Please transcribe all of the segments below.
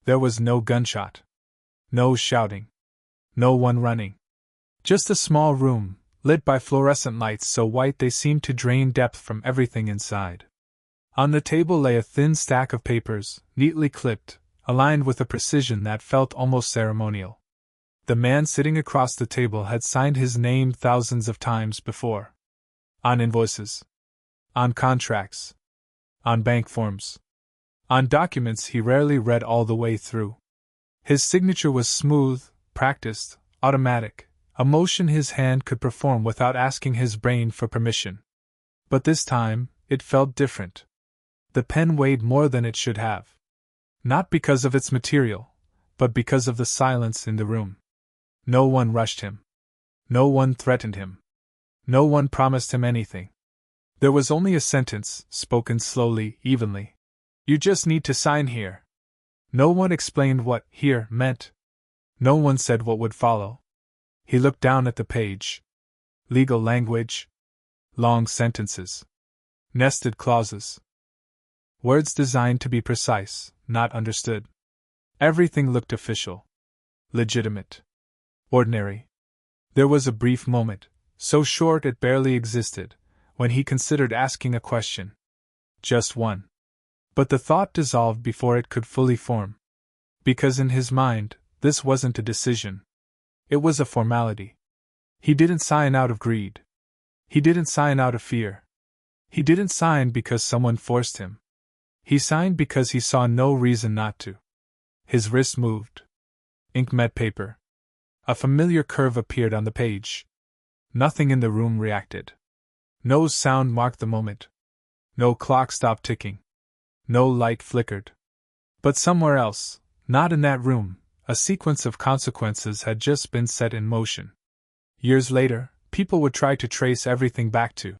There was no gunshot. No shouting. No one running. Just a small room, lit by fluorescent lights so white they seemed to drain depth from everything inside. On the table lay a thin stack of papers, neatly clipped, aligned with a precision that felt almost ceremonial. The man sitting across the table had signed his name thousands of times before. On invoices. On contracts. On bank forms. On documents he rarely read all the way through. His signature was smooth, practiced, automatic, a motion his hand could perform without asking his brain for permission. But this time, it felt different. The pen weighed more than it should have. Not because of its material, but because of the silence in the room. No one rushed him. No one threatened him. No one promised him anything. There was only a sentence, spoken slowly, evenly. You just need to sign here. No one explained what here meant. No one said what would follow. He looked down at the page. Legal language. Long sentences. Nested clauses. Words designed to be precise, not understood. Everything looked official. Legitimate. Ordinary. There was a brief moment, so short it barely existed, when he considered asking a question. Just one. But the thought dissolved before it could fully form. Because in his mind, this wasn't a decision. It was a formality. He didn't sign out of greed. He didn't sign out of fear. He didn't sign because someone forced him. He signed because he saw no reason not to. His wrist moved. Ink met paper. A familiar curve appeared on the page. Nothing in the room reacted. No sound marked the moment. No clock stopped ticking. No light flickered. But somewhere else, not in that room, a sequence of consequences had just been set in motion. Years later, people would try to trace everything back to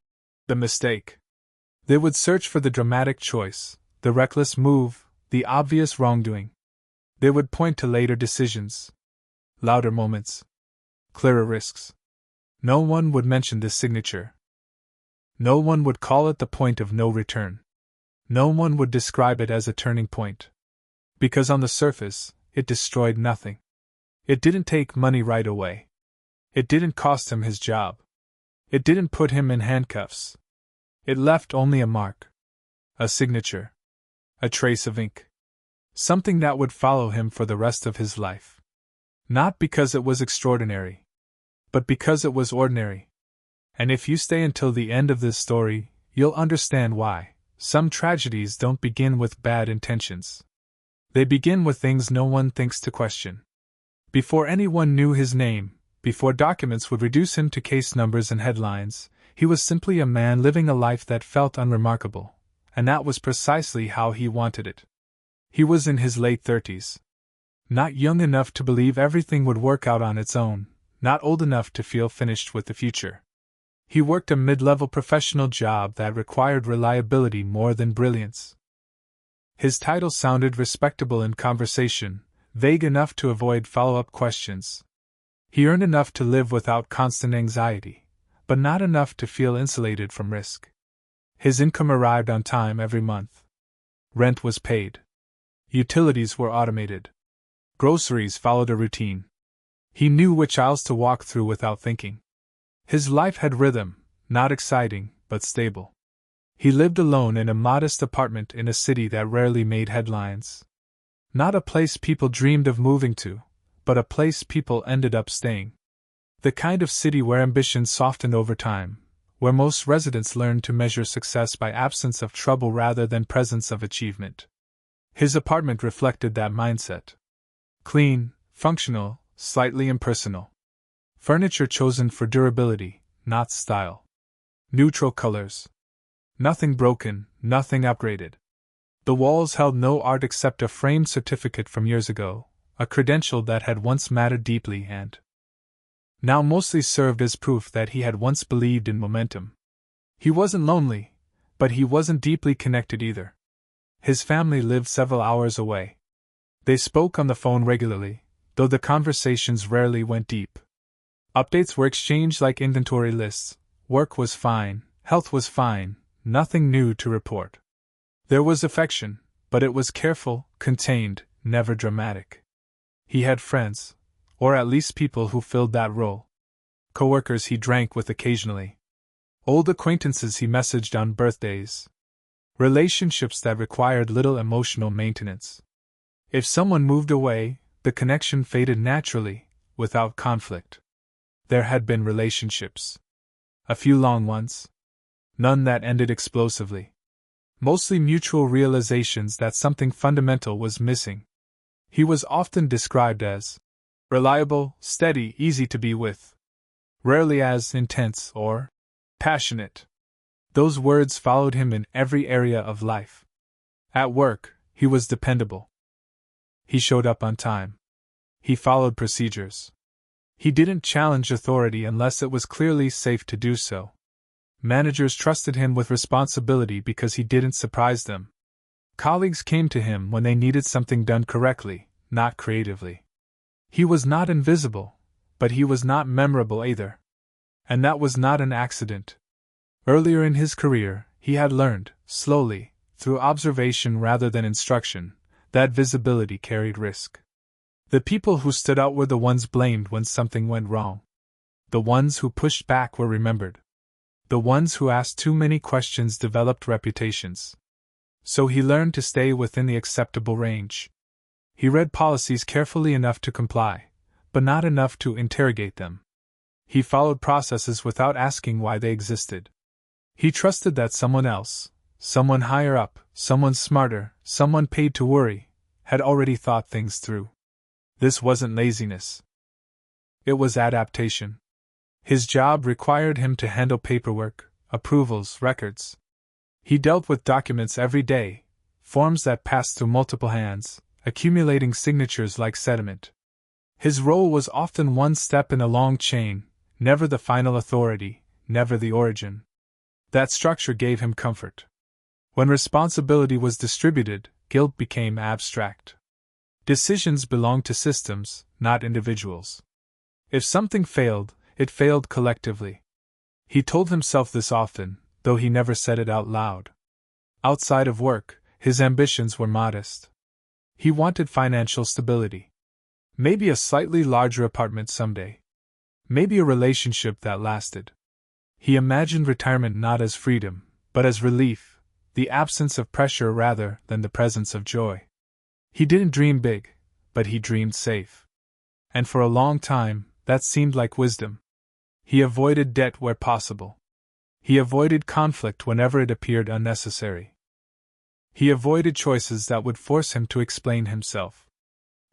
the mistake. They would search for the dramatic choice, the reckless move, the obvious wrongdoing. They would point to later decisions, louder moments, clearer risks. No one would mention this signature. No one would call it the point of no return. No one would describe it as a turning point. Because on the surface, it destroyed nothing. It didn't take money right away. It didn't cost him his job. It didn't put him in handcuffs. It left only a mark. A signature. A trace of ink. Something that would follow him for the rest of his life. Not because it was extraordinary, but because it was ordinary. And if you stay until the end of this story, you'll understand why. Some tragedies don't begin with bad intentions. They begin with things no one thinks to question. Before anyone knew his name, before documents would reduce him to case numbers and headlines, he was simply a man living a life that felt unremarkable, and that was precisely how he wanted it. He was in his late 30s. Not young enough to believe everything would work out on its own, not old enough to feel finished with the future. He worked a mid-level professional job that required reliability more than brilliance. His title sounded respectable in conversation, vague enough to avoid follow-up questions. He earned enough to live without constant anxiety, but not enough to feel insulated from risk. His income arrived on time every month. Rent was paid. Utilities were automated. Groceries followed a routine. He knew which aisles to walk through without thinking. His life had rhythm, not exciting, but stable. He lived alone in a modest apartment in a city that rarely made headlines. Not a place people dreamed of moving to, but a place people ended up staying. The kind of city where ambition softened over time, where most residents learned to measure success by absence of trouble rather than presence of achievement. His apartment reflected that mindset. Clean, functional, slightly impersonal. Furniture chosen for durability, not style. Neutral colors. Nothing broken, nothing upgraded. The walls held no art except a framed certificate from years ago, a credential that had once mattered deeply and now mostly served as proof that he had once believed in momentum. He wasn't lonely, but he wasn't deeply connected either. His family lived several hours away. They spoke on the phone regularly, though the conversations rarely went deep. Updates were exchanged like inventory lists. Work was fine, health was fine, nothing new to report. There was affection, but it was careful, contained, never dramatic. He had friends, or at least people who filled that role. Coworkers he drank with occasionally. Old acquaintances he messaged on birthdays. Relationships that required little emotional maintenance. If someone moved away, the connection faded naturally, without conflict. There had been relationships. A few long ones. None that ended explosively. Mostly mutual realizations that something fundamental was missing. He was often described as reliable, steady, easy to be with. Rarely as intense or passionate. Those words followed him in every area of life. At work, he was dependable. He showed up on time. He followed procedures. He didn't challenge authority unless it was clearly safe to do so. Managers trusted him with responsibility because he didn't surprise them. Colleagues came to him when they needed something done correctly, not creatively. He was not invisible, but he was not memorable either. And that was not an accident. Earlier in his career, he had learned, slowly, through observation rather than instruction, that visibility carried risk. The people who stood out were the ones blamed when something went wrong. The ones who pushed back were remembered. The ones who asked too many questions developed reputations. So he learned to stay within the acceptable range. He read policies carefully enough to comply, but not enough to interrogate them. He followed processes without asking why they existed. He trusted that someone else, someone higher up, someone smarter, someone paid to worry, had already thought things through. This wasn't laziness. It was adaptation. His job required him to handle paperwork, approvals, records. He dealt with documents every day, forms that passed through multiple hands, accumulating signatures like sediment. His role was often one step in a long chain, never the final authority, never the origin. That structure gave him comfort. When responsibility was distributed, guilt became abstract. Decisions belonged to systems, not individuals. If something failed, it failed collectively. He told himself this often, though he never said it out loud. Outside of work, his ambitions were modest. He wanted financial stability. Maybe a slightly larger apartment someday. Maybe a relationship that lasted. He imagined retirement not as freedom, but as relief, the absence of pressure rather than the presence of joy. He didn't dream big, but he dreamed safe. And for a long time, that seemed like wisdom. He avoided debt where possible. He avoided conflict whenever it appeared unnecessary. He avoided choices that would force him to explain himself.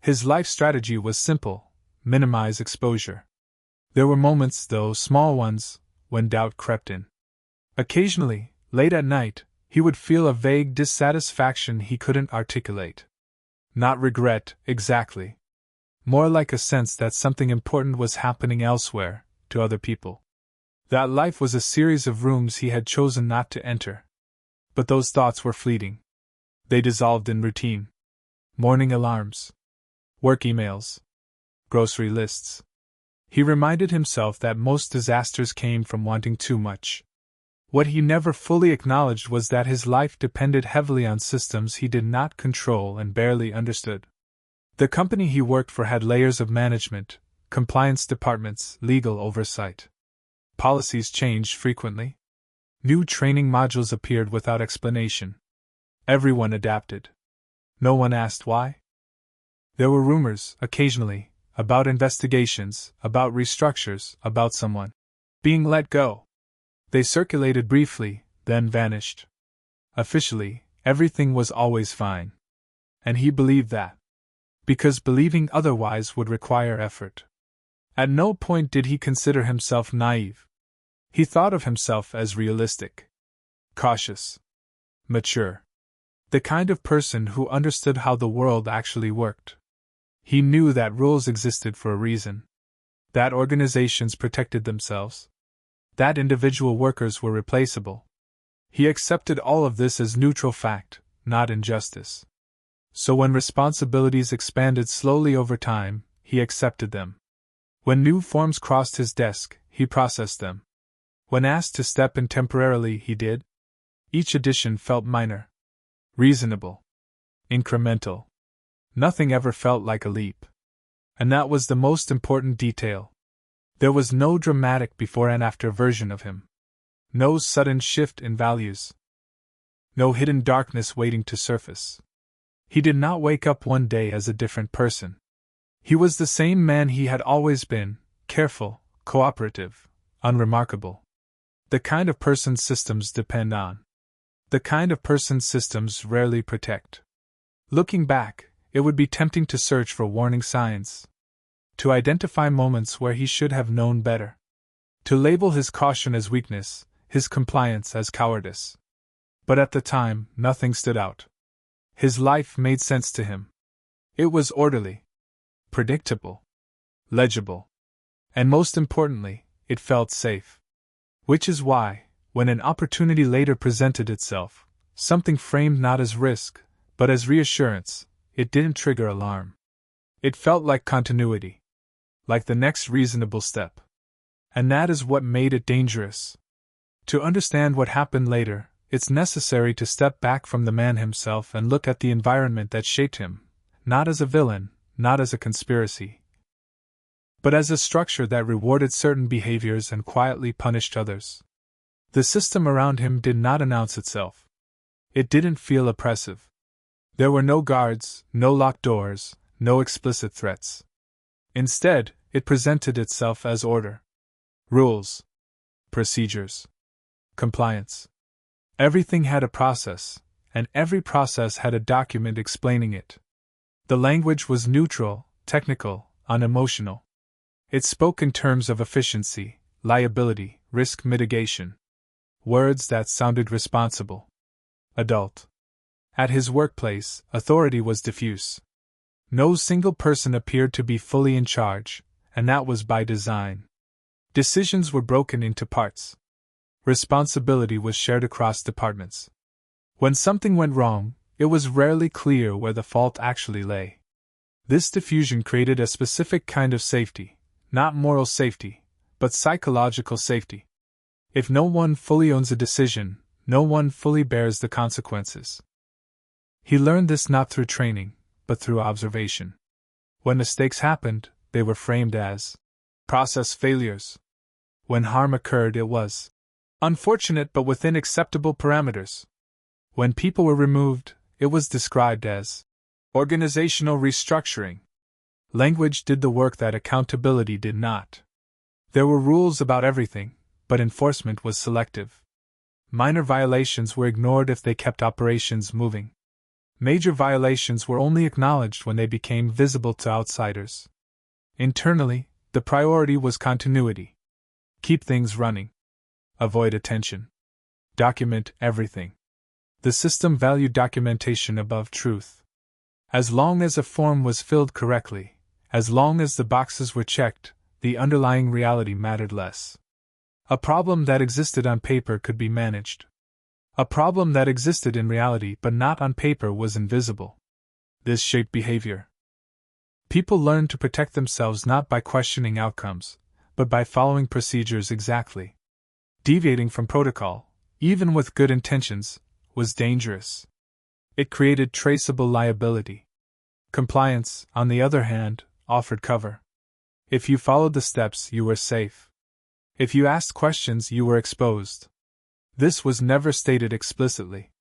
His life strategy was simple: minimize exposure. There were moments, though small ones, when doubt crept in. Occasionally, late at night, he would feel a vague dissatisfaction he couldn't articulate. Not regret, exactly. More like a sense that something important was happening elsewhere, to other people. That life was a series of rooms he had chosen not to enter. But those thoughts were fleeting. They dissolved in routine. Morning alarms. Work emails. Grocery lists. He reminded himself that most disasters came from wanting too much. What he never fully acknowledged was that his life depended heavily on systems he did not control and barely understood. The company he worked for had layers of management, compliance departments, legal oversight. Policies changed frequently. New training modules appeared without explanation. Everyone adapted. No one asked why. There were rumors, occasionally, about investigations, about restructures, about someone being let go. They circulated briefly, then vanished. Officially, everything was always fine. And he believed that. Because believing otherwise would require effort. At no point did he consider himself naive. He thought of himself as realistic, cautious, mature. The kind of person who understood how the world actually worked. He knew that rules existed for a reason. That organizations protected themselves. That individual workers were replaceable. He accepted all of this as neutral fact, not injustice. So when responsibilities expanded slowly over time, he accepted them. When new forms crossed his desk, he processed them. When asked to step in temporarily, he did. Each addition felt minor. Reasonable. Incremental. Nothing ever felt like a leap. And that was the most important detail. There was no dramatic before and after version of him. No sudden shift in values. No hidden darkness waiting to surface. He did not wake up one day as a different person. He was the same man he had always been, careful, cooperative, unremarkable. The kind of person systems depend on. The kind of person systems rarely protect. Looking back, it would be tempting to search for warning signs. To identify moments where he should have known better. To label his caution as weakness, his compliance as cowardice. But at the time, nothing stood out. His life made sense to him. It was orderly, predictable, legible, and most importantly, it felt safe. Which is why, when an opportunity later presented itself, something framed not as risk, but as reassurance, it didn't trigger alarm. It felt like continuity. Like the next reasonable step. And that is what made it dangerous. To understand what happened later, it's necessary to step back from the man himself and look at the environment that shaped him, not as a villain, not as a conspiracy, but as a structure that rewarded certain behaviors and quietly punished others. The system around him did not announce itself. It didn't feel oppressive. There were no guards, no locked doors, no explicit threats. Instead, it presented itself as order. Rules. Procedures. Compliance. Everything had a process, and every process had a document explaining it. The language was neutral, technical, unemotional. It spoke in terms of efficiency, liability, risk mitigation. Words that sounded responsible. Adult. At his workplace, authority was diffuse. No single person appeared to be fully in charge, and that was by design. Decisions were broken into parts. Responsibility was shared across departments. When something went wrong, it was rarely clear where the fault actually lay. This diffusion created a specific kind of safety, not moral safety, but psychological safety. If no one fully owns a decision, no one fully bears the consequences. He learned this not through training, but through observation. When mistakes happened, they were framed as process failures. When harm occurred, it was unfortunate but within acceptable parameters. When people were removed, it was described as organizational restructuring. Language did the work that accountability did not. There were rules about everything, but enforcement was selective. Minor violations were ignored if they kept operations moving. Major violations were only acknowledged when they became visible to outsiders. Internally, the priority was continuity. Keep things running. Avoid attention. Document everything. The system valued documentation above truth. As long as a form was filled correctly, as long as the boxes were checked, the underlying reality mattered less. A problem that existed on paper could be managed. A problem that existed in reality but not on paper was invisible. This shaped behavior. People learned to protect themselves not by questioning outcomes, but by following procedures exactly. Deviating from protocol, even with good intentions, was dangerous. It created traceable liability. Compliance, on the other hand, offered cover. If you followed the steps, you were safe. If you asked questions, you were exposed. This was never stated explicitly.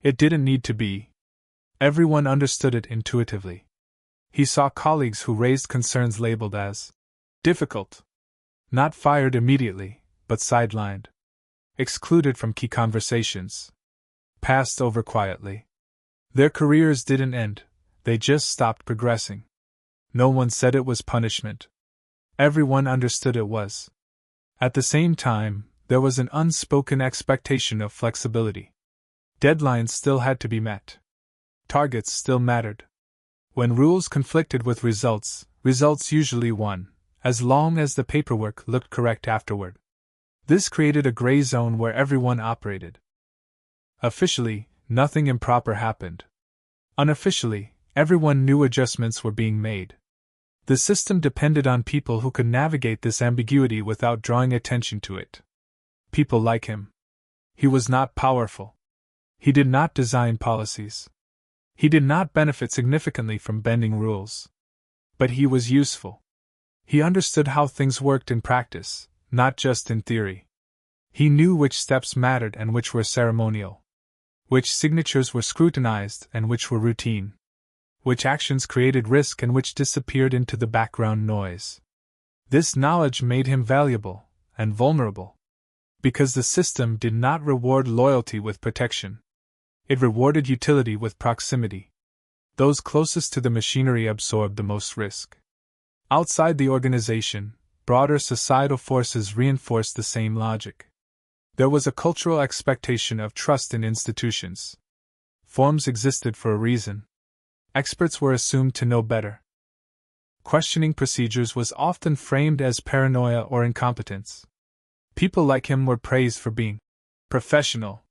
It didn't need to be. Everyone understood it intuitively. He saw colleagues who raised concerns labeled as difficult. Not fired immediately, but sidelined. Excluded from key conversations. Passed over quietly. Their careers didn't end, they just stopped progressing. No one said it was punishment. Everyone understood it was. At the same time, there was an unspoken expectation of flexibility. Deadlines still had to be met. Targets still mattered. When rules conflicted with results, results usually won, as long as the paperwork looked correct afterward. This created a gray zone where everyone operated. Officially, nothing improper happened. Unofficially, everyone knew adjustments were being made. The system depended on people who could navigate this ambiguity without drawing attention to it. People like him. He was not powerful. He did not design policies. He did not benefit significantly from bending rules. But he was useful. He understood how things worked in practice, not just in theory. He knew which steps mattered and which were ceremonial. Which signatures were scrutinized and which were routine. Which actions created risk and which disappeared into the background noise. This knowledge made him valuable and vulnerable. Because the system did not reward loyalty with protection. It rewarded utility with proximity. Those closest to the machinery absorbed the most risk. Outside the organization, broader societal forces reinforced the same logic. There was a cultural expectation of trust in institutions. Forms existed for a reason. Experts were assumed to know better. Questioning procedures was often framed as paranoia or incompetence. People like him were praised for being professional,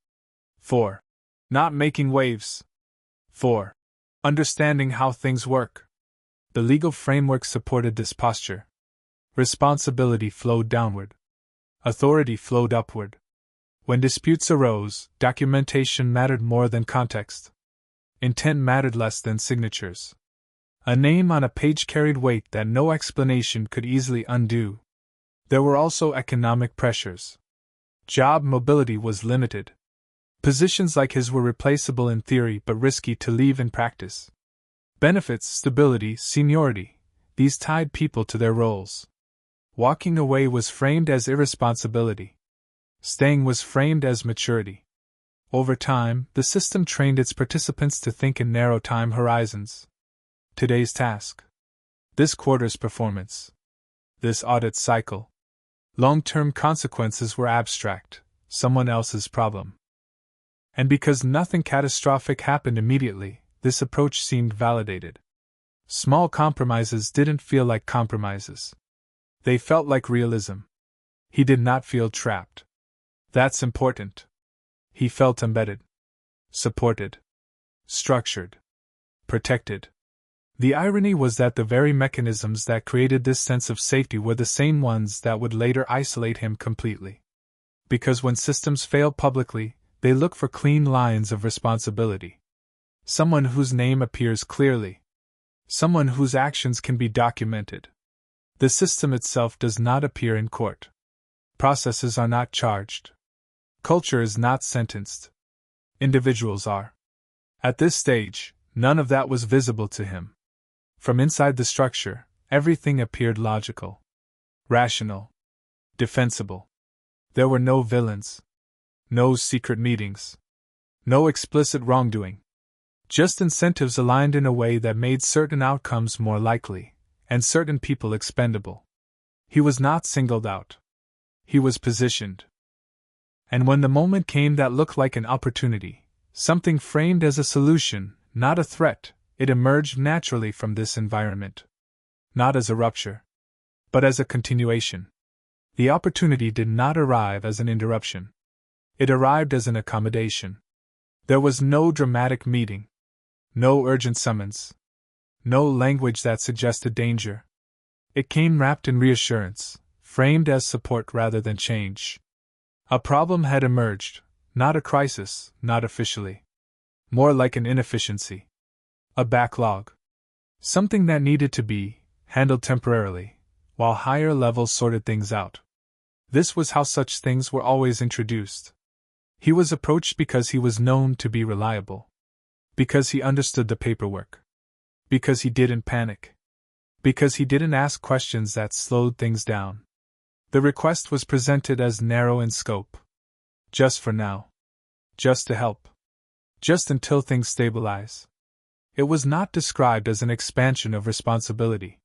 for not making waves, for understanding how things work. The legal framework supported this posture. Responsibility flowed downward. Authority flowed upward. When disputes arose, documentation mattered more than context. Intent mattered less than signatures. A name on a page carried weight that no explanation could easily undo. There were also economic pressures. Job mobility was limited. Positions like his were replaceable in theory but risky to leave in practice. Benefits, stability, seniority, these tied people to their roles. Walking away was framed as irresponsibility. Staying was framed as maturity. Over time, the system trained its participants to think in narrow time horizons. Today's task. This quarter's performance. This audit cycle. Long-term consequences were abstract, someone else's problem. And because nothing catastrophic happened immediately, this approach seemed validated. Small compromises didn't feel like compromises. They felt like realism. He did not feel trapped. That's important. He felt embedded. Supported. Structured. Protected. The irony was that the very mechanisms that created this sense of safety were the same ones that would later isolate him completely. Because when systems fail publicly, they look for clean lines of responsibility. Someone whose name appears clearly. Someone whose actions can be documented. The system itself does not appear in court. Processes are not charged. Culture is not sentenced. Individuals are. At this stage, none of that was visible to him. From inside the structure, everything appeared logical. Rational. Defensible. There were no villains. No secret meetings. No explicit wrongdoing. Just incentives aligned in a way that made certain outcomes more likely, and certain people expendable. He was not singled out. He was positioned. And when the moment came that looked like an opportunity, something framed as a solution, not a threat, it emerged naturally from this environment. Not as a rupture, but as a continuation. The opportunity did not arrive as an interruption. It arrived as an accommodation. There was no dramatic meeting. No urgent summons. No language that suggested danger. It came wrapped in reassurance, framed as support rather than change. A problem had emerged, not a crisis, not officially. More like an inefficiency. A backlog. Something that needed to be handled temporarily, while higher levels sorted things out. This was how such things were always introduced. He was approached because he was known to be reliable. Because he understood the paperwork. Because he didn't panic. Because he didn't ask questions that slowed things down. The request was presented as narrow in scope. Just for now. Just to help. Just until things stabilize. It was not described as an expansion of responsibility.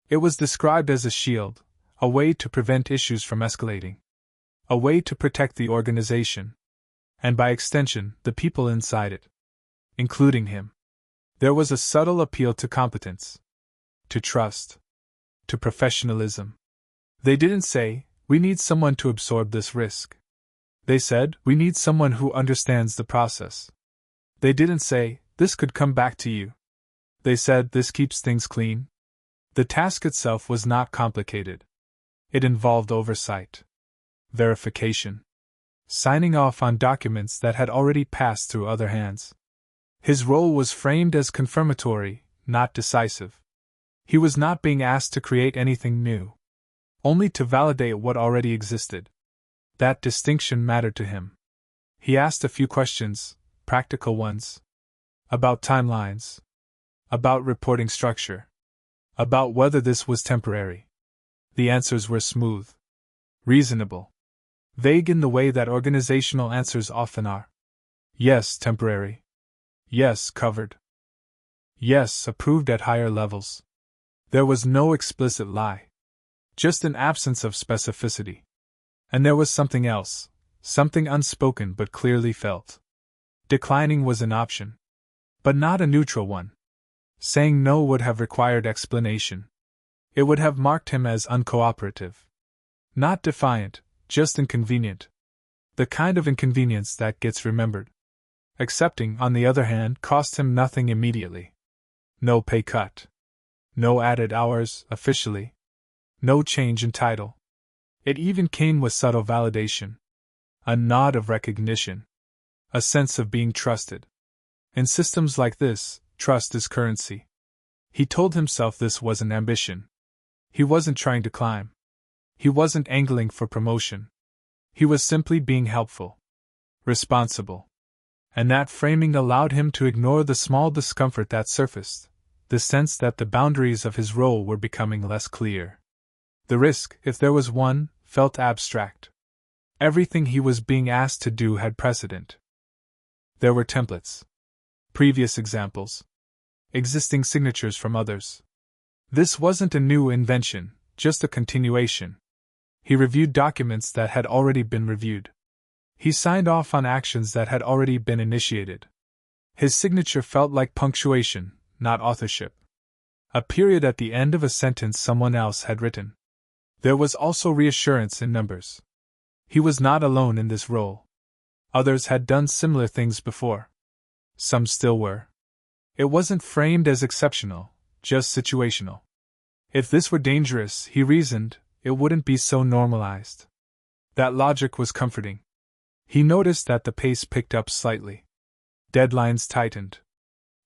It was described as a shield, a way to prevent issues from escalating. A way to protect the organization. And by extension, the people inside it. Including him. There was a subtle appeal to competence. To trust. To professionalism. They didn't say, we need someone to absorb this risk. They said, we need someone who understands the process. They didn't say, this could come back to you. They said, this keeps things clean. The task itself was not complicated. It involved oversight. Verification. Signing off on documents that had already passed through other hands. His role was framed as confirmatory, not decisive. He was not being asked to create anything new, only to validate what already existed. That distinction mattered to him. He asked a few questions, practical ones. About timelines. About reporting structure. About whether this was temporary. The answers were smooth. Reasonable. Vague in the way that organizational answers often are. Yes, temporary. Yes, covered. Yes, approved at higher levels. There was no explicit lie. Just an absence of specificity. And there was something else, something unspoken but clearly felt. Declining was an option. But not a neutral one. Saying no would have required explanation. It would have marked him as uncooperative. Not defiant, just inconvenient. The kind of inconvenience that gets remembered. Accepting, on the other hand, cost him nothing immediately. No pay cut. No added hours, officially. No change in title. It even came with subtle validation. A nod of recognition. A sense of being trusted. In systems like this, trust is currency. He told himself this wasn't ambition. He wasn't trying to climb. He wasn't angling for promotion. He was simply being helpful. Responsible. And that framing allowed him to ignore the small discomfort that surfaced, the sense that the boundaries of his role were becoming less clear. The risk, if there was one, felt abstract. Everything he was being asked to do had precedent. There were templates. Previous examples. Existing signatures from others. This wasn't a new invention, just a continuation. He reviewed documents that had already been reviewed. He signed off on actions that had already been initiated. His signature felt like punctuation, not authorship. A period at the end of a sentence someone else had written. There was also reassurance in numbers. He was not alone in this role. Others had done similar things before. Some still were. It wasn't framed as exceptional, just situational. If this were dangerous, he reasoned, it wouldn't be so normalized. That logic was comforting. He noticed that the pace picked up slightly. Deadlines tightened.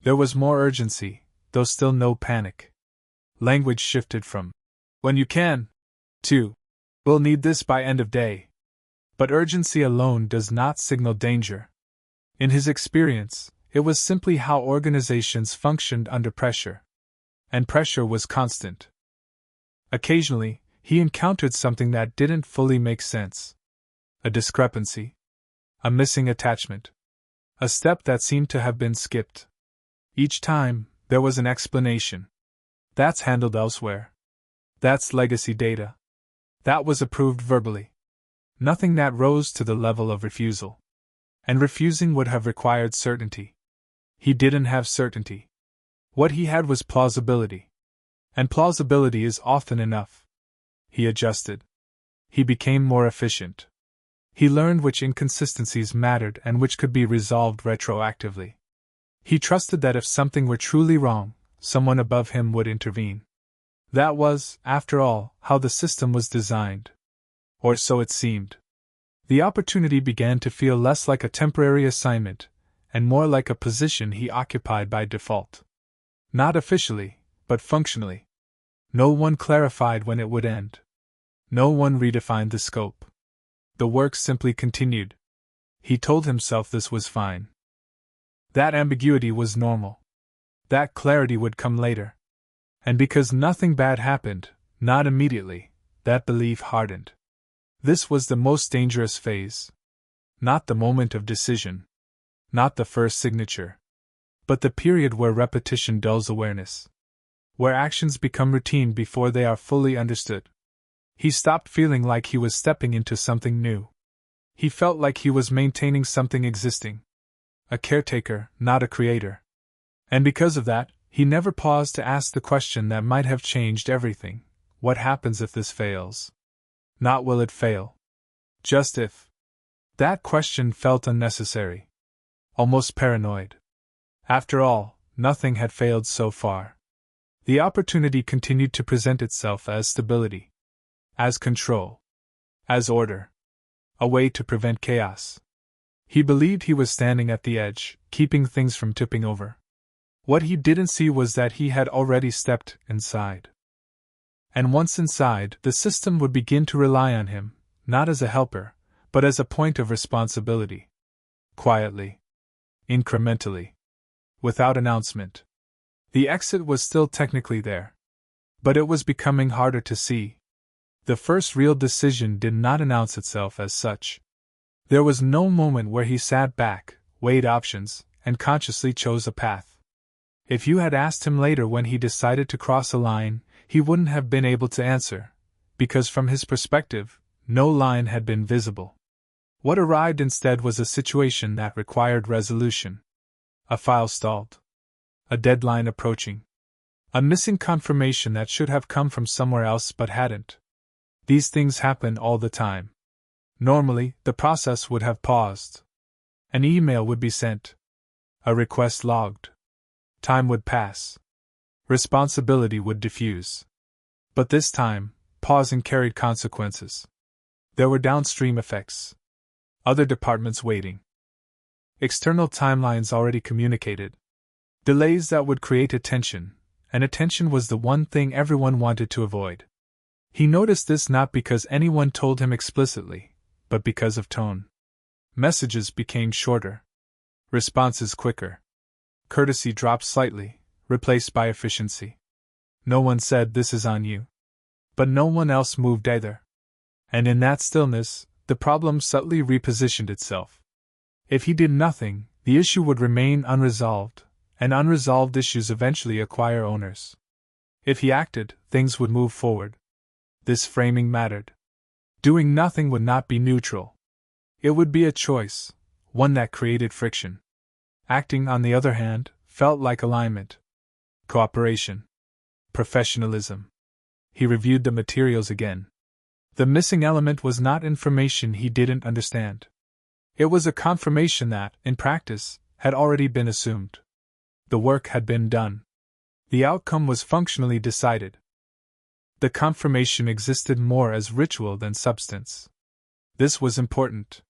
There was more urgency, though still no panic. Language shifted from, "when you can," to, "we'll need this by end of day." But urgency alone does not signal danger. In his experience, it was simply how organizations functioned under pressure. And pressure was constant. Occasionally, he encountered something that didn't fully make sense. A discrepancy. A missing attachment. A step that seemed to have been skipped. Each time, there was an explanation. That's handled elsewhere. That's legacy data. That was approved verbally. Nothing that rose to the level of refusal. And refusing would have required certainty. He didn't have certainty. What he had was plausibility. And plausibility is often enough. He adjusted. He became more efficient. He learned which inconsistencies mattered and which could be resolved retroactively. He trusted that if something were truly wrong, someone above him would intervene. That was, after all, how the system was designed. Or so it seemed. The opportunity began to feel less like a temporary assignment, and more like a position he occupied by default. Not officially, but functionally. No one clarified when it would end. No one redefined the scope. The work simply continued. He told himself this was fine. That ambiguity was normal. That clarity would come later. And because nothing bad happened, not immediately, that belief hardened. This was the most dangerous phase. Not the moment of decision. Not the first signature. But the period where repetition dulls awareness. Where actions become routine before they are fully understood. He stopped feeling like he was stepping into something new. He felt like he was maintaining something existing. A caretaker, not a creator. And because of that, he never paused to ask the question that might have changed everything. What happens if this fails? Not will it fail. Just if. That question felt unnecessary. Almost paranoid. After all, nothing had failed so far. The opportunity continued to present itself as stability. As control. As order. A way to prevent chaos. He believed he was standing at the edge, keeping things from tipping over. What he didn't see was that he had already stepped inside. And once inside, the system would begin to rely on him, not as a helper, but as a point of responsibility. Quietly. Incrementally. Without announcement. The exit was still technically there. But it was becoming harder to see. The first real decision did not announce itself as such. There was no moment where he sat back, weighed options, and consciously chose a path. If you had asked him later when he decided to cross a line, he wouldn't have been able to answer, because from his perspective, no line had been visible. What arrived instead was a situation that required resolution. A file stalled. A deadline approaching. A missing confirmation that should have come from somewhere else but hadn't. These things happen all the time. Normally, the process would have paused. An email would be sent. A request logged. Time would pass. Responsibility would diffuse. But this time, pausing carried consequences. There were downstream effects. Other departments waiting. External timelines already communicated. Delays that would create attention, and attention was the one thing everyone wanted to avoid. He noticed this not because anyone told him explicitly, but because of tone. Messages became shorter. Responses quicker. Courtesy dropped slightly, replaced by efficiency. No one said this is on you. But no one else moved either. And in that stillness, the problem subtly repositioned itself. If he did nothing, the issue would remain unresolved, and unresolved issues eventually acquire owners. If he acted, things would move forward. This framing mattered. Doing nothing would not be neutral. It would be a choice, one that created friction. Acting, on the other hand, felt like alignment. Cooperation. Professionalism. He reviewed the materials again. The missing element was not information he didn't understand. It was a confirmation that, in practice, had already been assumed. The work had been done. The outcome was functionally decided. The confirmation existed more as ritual than substance. This was important.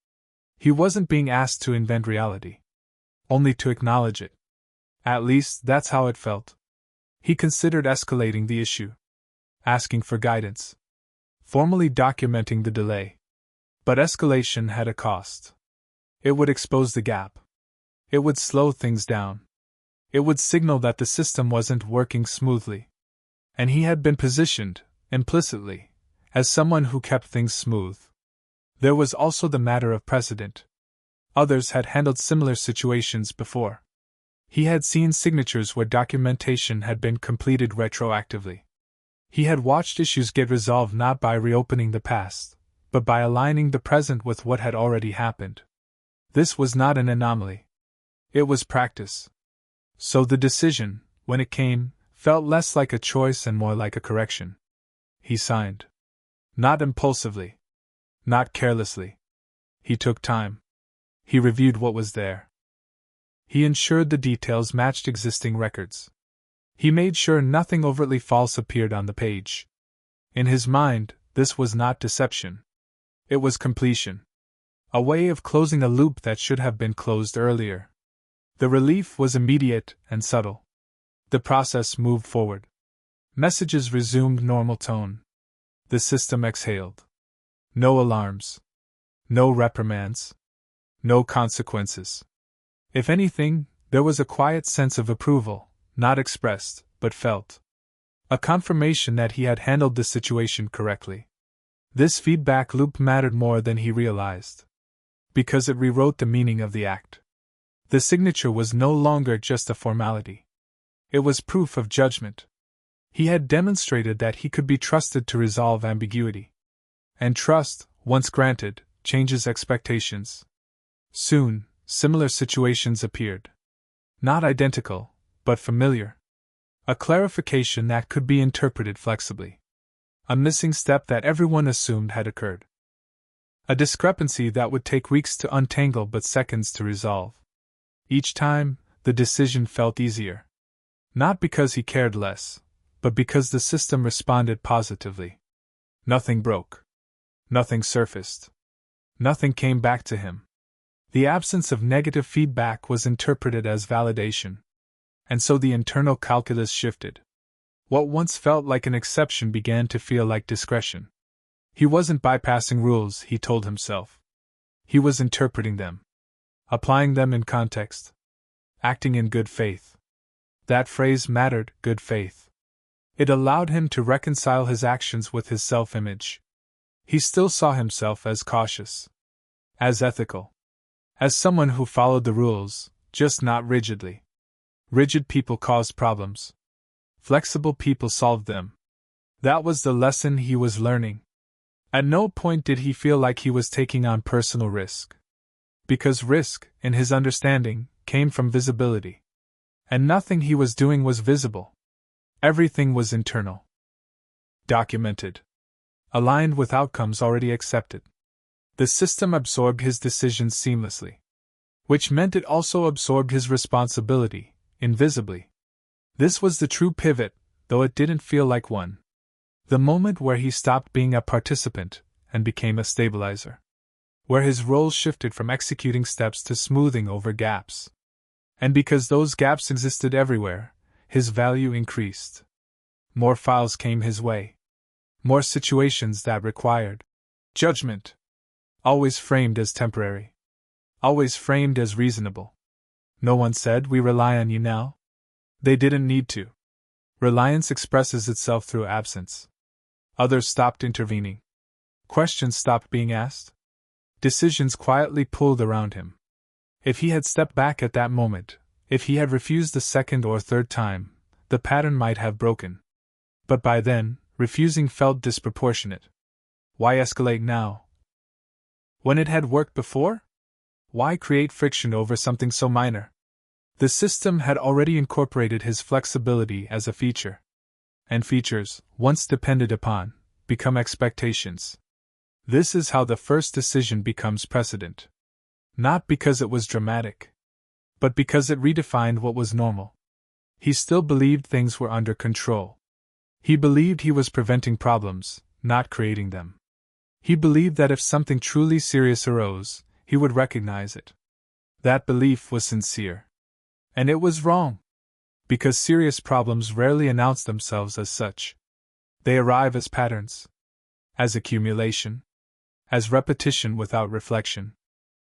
He wasn't being asked to invent reality. Only to acknowledge it. At least, that's how it felt. He considered escalating the issue. Asking for guidance. Formally documenting the delay. But escalation had a cost. It would expose the gap. It would slow things down. It would signal that the system wasn't working smoothly. And he had been positioned, implicitly, as someone who kept things smooth. There was also the matter of precedent. Others had handled similar situations before. He had seen signatures where documentation had been completed retroactively. He had watched issues get resolved not by reopening the past, but by aligning the present with what had already happened. This was not an anomaly. It was practice. So the decision, when it came, felt less like a choice and more like a correction. He signed. Not impulsively. Not carelessly. He took time. He reviewed what was there. He ensured the details matched existing records. He made sure nothing overtly false appeared on the page. In his mind, this was not deception. It was completion. A way of closing a loop that should have been closed earlier. The relief was immediate and subtle. The process moved forward. Messages resumed normal tone. The system exhaled. No alarms. No reprimands. No consequences. If anything, there was a quiet sense of approval, not expressed, but felt. A confirmation that he had handled the situation correctly. This feedback loop mattered more than he realized. Because it rewrote the meaning of the act. The signature was no longer just a formality. It was proof of judgment. He had demonstrated that he could be trusted to resolve ambiguity. And trust, once granted, changes expectations. Soon, similar situations appeared. Not identical, but familiar. A clarification that could be interpreted flexibly. A missing step that everyone assumed had occurred. A discrepancy that would take weeks to untangle but seconds to resolve. Each time, the decision felt easier. Not because he cared less, but because the system responded positively. Nothing broke. Nothing surfaced. Nothing came back to him. The absence of negative feedback was interpreted as validation. And so the internal calculus shifted. What once felt like an exception began to feel like discretion. He wasn't bypassing rules, he told himself. He was interpreting them. Applying them in context. Acting in good faith. That phrase mattered, good faith. It allowed him to reconcile his actions with his self-image. He still saw himself as cautious. As ethical. As someone who followed the rules, just not rigidly. Rigid people caused problems. Flexible people solved them. That was the lesson he was learning. At no point did he feel like he was taking on personal risk. Because risk, in his understanding, came from visibility. And nothing he was doing was visible. Everything was internal. Documented. Aligned with outcomes already accepted. The system absorbed his decisions seamlessly. Which meant it also absorbed his responsibility, invisibly. This was the true pivot, though it didn't feel like one. The moment where he stopped being a participant and became a stabilizer. Where his role shifted from executing steps to smoothing over gaps. And because those gaps existed everywhere, his value increased. More files came his way. More situations that required judgment. Always framed as temporary. Always framed as reasonable. No one said, "We rely on you now." They didn't need to. Reliance expresses itself through absence. Others stopped intervening. Questions stopped being asked. Decisions quietly pulled around him. If he had stepped back at that moment, if he had refused the second or third time, the pattern might have broken. But by then, refusing felt disproportionate. Why escalate now? When it had worked before? Why create friction over something so minor? The system had already incorporated his flexibility as a feature. And features, once depended upon, become expectations. This is how the first decision becomes precedent. Not because it was dramatic, but because it redefined what was normal. He still believed things were under control. He believed he was preventing problems, not creating them. He believed that if something truly serious arose, he would recognize it. That belief was sincere. And it was wrong. Because serious problems rarely announce themselves as such. They arrive as patterns. As accumulation. As repetition without reflection.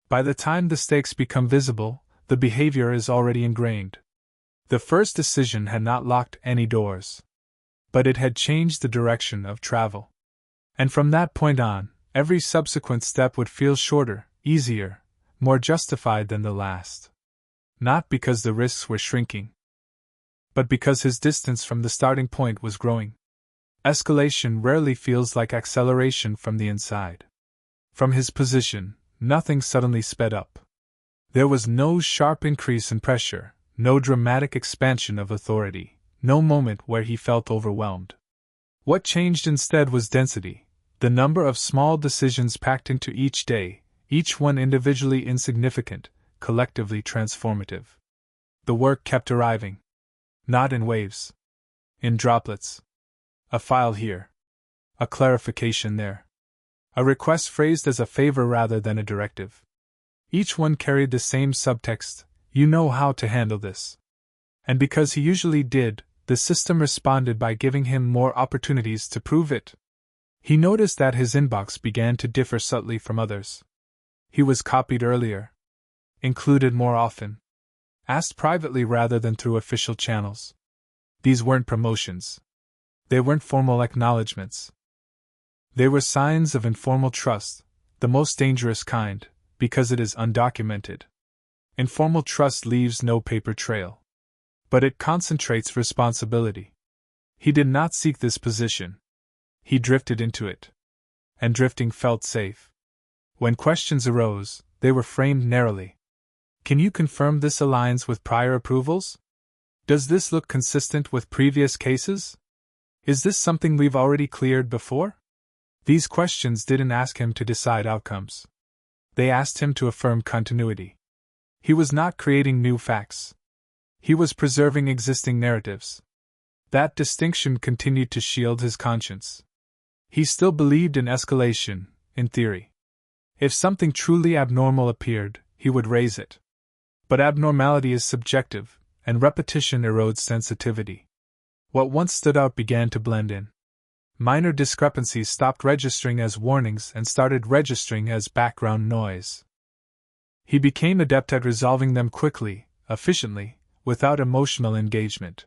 By the time the stakes become visible, the behavior is already ingrained. The first decision had not locked any doors. But it had changed the direction of travel. And from that point on, every subsequent step would feel shorter, easier, more justified than the last. Not because the risks were shrinking, but because his distance from the starting point was growing. Escalation rarely feels like acceleration from the inside. From his position, nothing suddenly sped up. There was no sharp increase in pressure, no dramatic expansion of authority, no moment where he felt overwhelmed. What changed instead was density, the number of small decisions packed into each day, each one individually insignificant, collectively transformative. The work kept arriving. Not in waves. In droplets. A file here. A clarification there. A request phrased as a favor rather than a directive. Each one carried the same subtext, "You know how to handle this." And because he usually did, the system responded by giving him more opportunities to prove it. He noticed that his inbox began to differ subtly from others. He was copied earlier. Included more often. Asked privately rather than through official channels. These weren't promotions. They weren't formal acknowledgments. They were signs of informal trust, the most dangerous kind, because it is undocumented. Informal trust leaves no paper trail. But it concentrates responsibility. He did not seek this position. He drifted into it. And drifting felt safe. When questions arose, they were framed narrowly. Can you confirm this aligns with prior approvals? Does this look consistent with previous cases? Is this something we've already cleared before? These questions didn't ask him to decide outcomes. They asked him to affirm continuity. He was not creating new facts. He was preserving existing narratives. That distinction continued to shield his conscience. He still believed in escalation, in theory. If something truly abnormal appeared, he would raise it. But abnormality is subjective, and repetition erodes sensitivity. What once stood out began to blend in. Minor discrepancies stopped registering as warnings and started registering as background noise. He became adept at resolving them quickly, efficiently, without emotional engagement.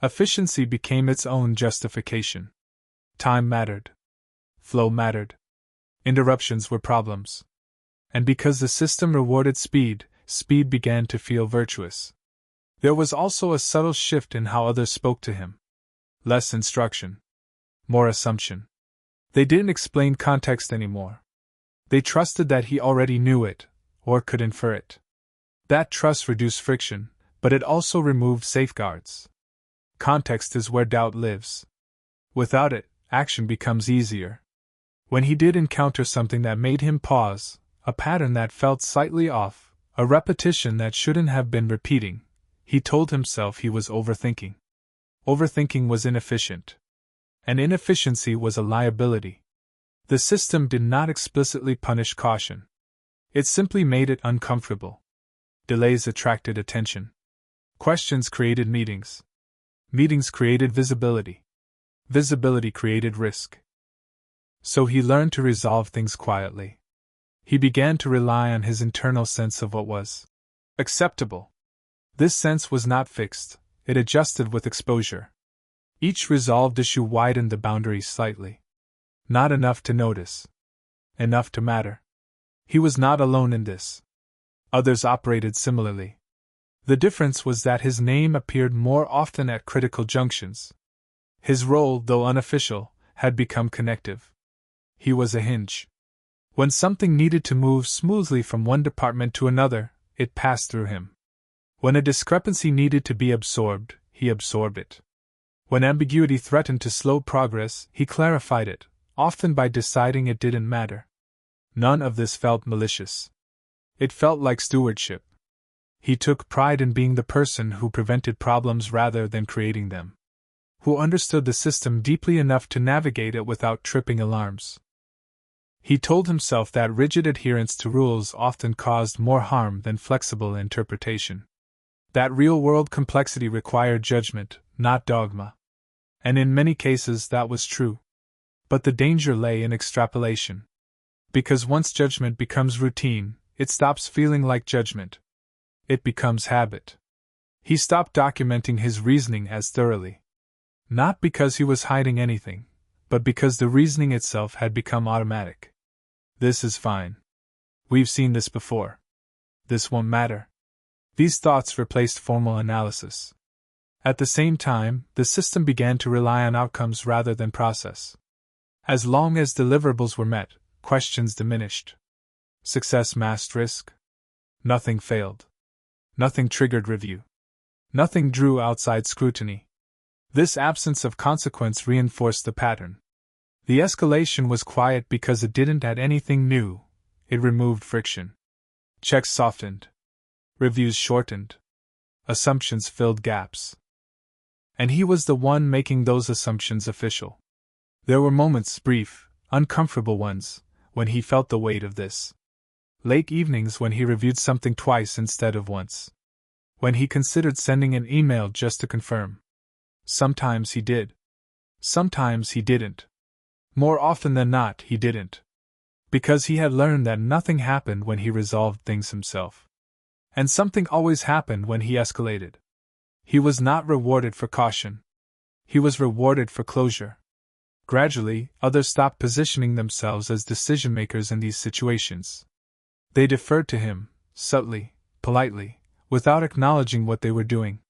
Efficiency became its own justification. Time mattered. Flow mattered. Interruptions were problems. And because the system rewarded speed, speed began to feel virtuous. There was also a subtle shift in how others spoke to him. Less instruction. More assumption. They didn't explain context anymore. They trusted that he already knew it, or could infer it. That trust reduced friction, but it also removed safeguards. Context is where doubt lives. Without it, action becomes easier. When he did encounter something that made him pause, a pattern that felt slightly off, a repetition that shouldn't have been repeating, he told himself he was overthinking. Overthinking was inefficient. And inefficiency was a liability. The system did not explicitly punish caution. It simply made it uncomfortable. Delays attracted attention. Questions created meetings. Meetings created visibility. Visibility created risk. So he learned to resolve things quietly. He began to rely on his internal sense of what was acceptable. This sense was not fixed, it adjusted with exposure. Each resolved issue widened the boundaries slightly. Not enough to notice. Enough to matter. He was not alone in this. Others operated similarly. The difference was that his name appeared more often at critical junctions. His role, though unofficial, had become connective. He was a hinge. When something needed to move smoothly from one department to another, it passed through him. When a discrepancy needed to be absorbed, he absorbed it. When ambiguity threatened to slow progress, he clarified it, often by deciding it didn't matter. None of this felt malicious. It felt like stewardship. He took pride in being the person who prevented problems rather than creating them. Who understood the system deeply enough to navigate it without tripping alarms. He told himself that rigid adherence to rules often caused more harm than flexible interpretation. That real-world complexity required judgment, not dogma. And in many cases that was true. But the danger lay in extrapolation. Because once judgment becomes routine, it stops feeling like judgment. It becomes habit. He stopped documenting his reasoning as thoroughly. Not because he was hiding anything, but because the reasoning itself had become automatic. This is fine. We've seen this before. This won't matter. These thoughts replaced formal analysis. At the same time, the system began to rely on outcomes rather than process. As long as deliverables were met, questions diminished. Success masked risk. Nothing failed. Nothing triggered review. Nothing drew outside scrutiny. This absence of consequence reinforced the pattern. The escalation was quiet because it didn't add anything new, it removed friction. Checks softened. Reviews shortened. Assumptions filled gaps. And he was the one making those assumptions official. There were moments, brief, uncomfortable ones, when he felt the weight of this. Late evenings when he reviewed something twice instead of once. When he considered sending an email just to confirm. Sometimes he did. Sometimes he didn't. More often than not, he didn't. Because he had learned that nothing happened when he resolved things himself. And something always happened when he escalated. He was not rewarded for caution. He was rewarded for closure. Gradually, others stopped positioning themselves as decision-makers in these situations. They deferred to him, subtly, politely, without acknowledging what they were doing.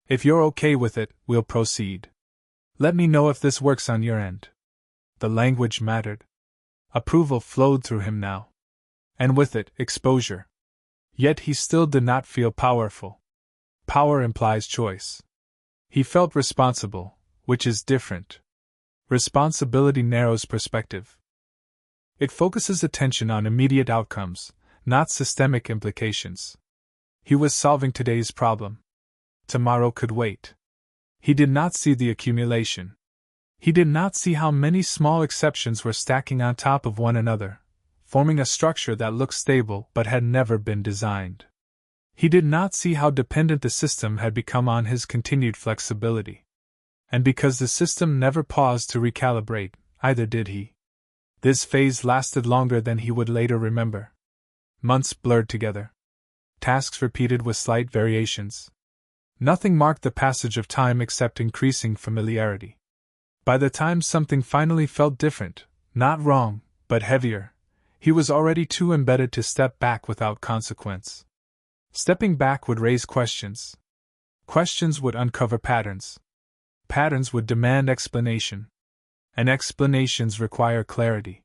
If you're okay with it, we'll proceed. Let me know if this works on your end. The language mattered. Approval flowed through him now. And with it, exposure. Yet he still did not feel powerful. Power implies choice. He felt responsible, which is different. Responsibility narrows perspective. It focuses attention on immediate outcomes, not systemic implications. He was solving today's problem. Tomorrow could wait. He did not see the accumulation. He did not see how many small exceptions were stacking on top of one another, forming a structure that looked stable but had never been designed. He did not see how dependent the system had become on his continued flexibility. And because the system never paused to recalibrate, either did he. This phase lasted longer than he would later remember. Months blurred together. Tasks repeated with slight variations. Nothing marked the passage of time except increasing familiarity. By the time something finally felt different, not wrong, but heavier, he was already too embedded to step back without consequence. Stepping back would raise questions. Questions would uncover patterns. Patterns would demand explanation. And explanations require clarity.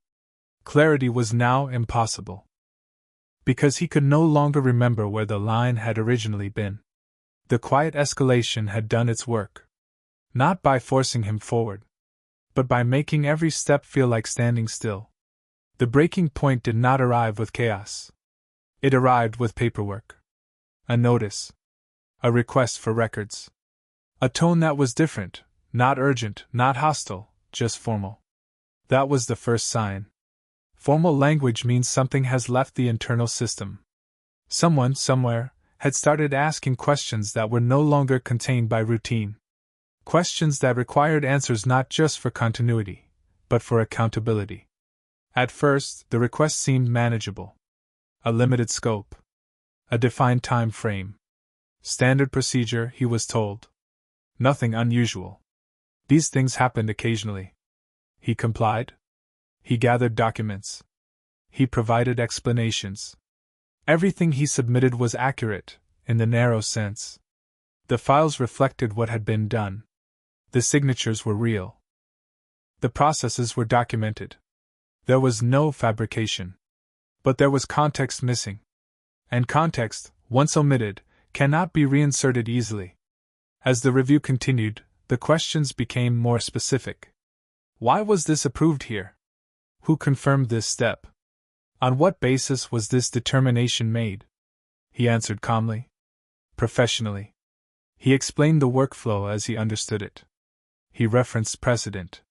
Clarity was now impossible. Because he could no longer remember where the line had originally been. The quiet escalation had done its work. Not by forcing him forward, but by making every step feel like standing still. The breaking point did not arrive with chaos. It arrived with paperwork. A notice. A request for records. A tone that was different, not urgent, not hostile, just formal. That was the first sign. Formal language means something has left the internal system. Someone, somewhere, had started asking questions that were no longer contained by routine. Questions that required answers not just for continuity, but for accountability. At first, the request seemed manageable. A limited scope. A defined time frame. Standard procedure, he was told. Nothing unusual. These things happened occasionally. He complied. He gathered documents. He provided explanations. Everything he submitted was accurate, in the narrow sense. The files reflected what had been done. The signatures were real. The processes were documented. There was no fabrication. But there was context missing. And context, once omitted, cannot be reinserted easily. As the review continued, the questions became more specific. Why was this approved here? Who confirmed this step? On what basis was this determination made? He answered calmly. Professionally. He explained the workflow as he understood it. He referenced precedent.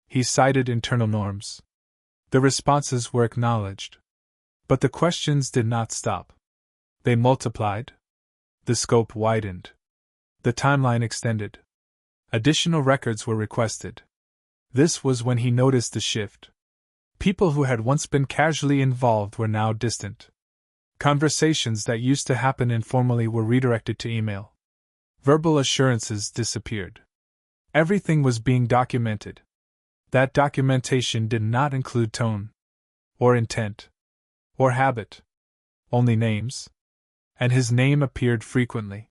He cited internal norms. The responses were acknowledged. But the questions did not stop. They multiplied. The scope widened. The timeline extended. Additional records were requested. This was when he noticed the shift. People who had once been casually involved were now distant. Conversations that used to happen informally were redirected to email. Verbal assurances disappeared. Everything was being documented. That documentation did not include tone, or intent, or habit, only names. And his name appeared frequently.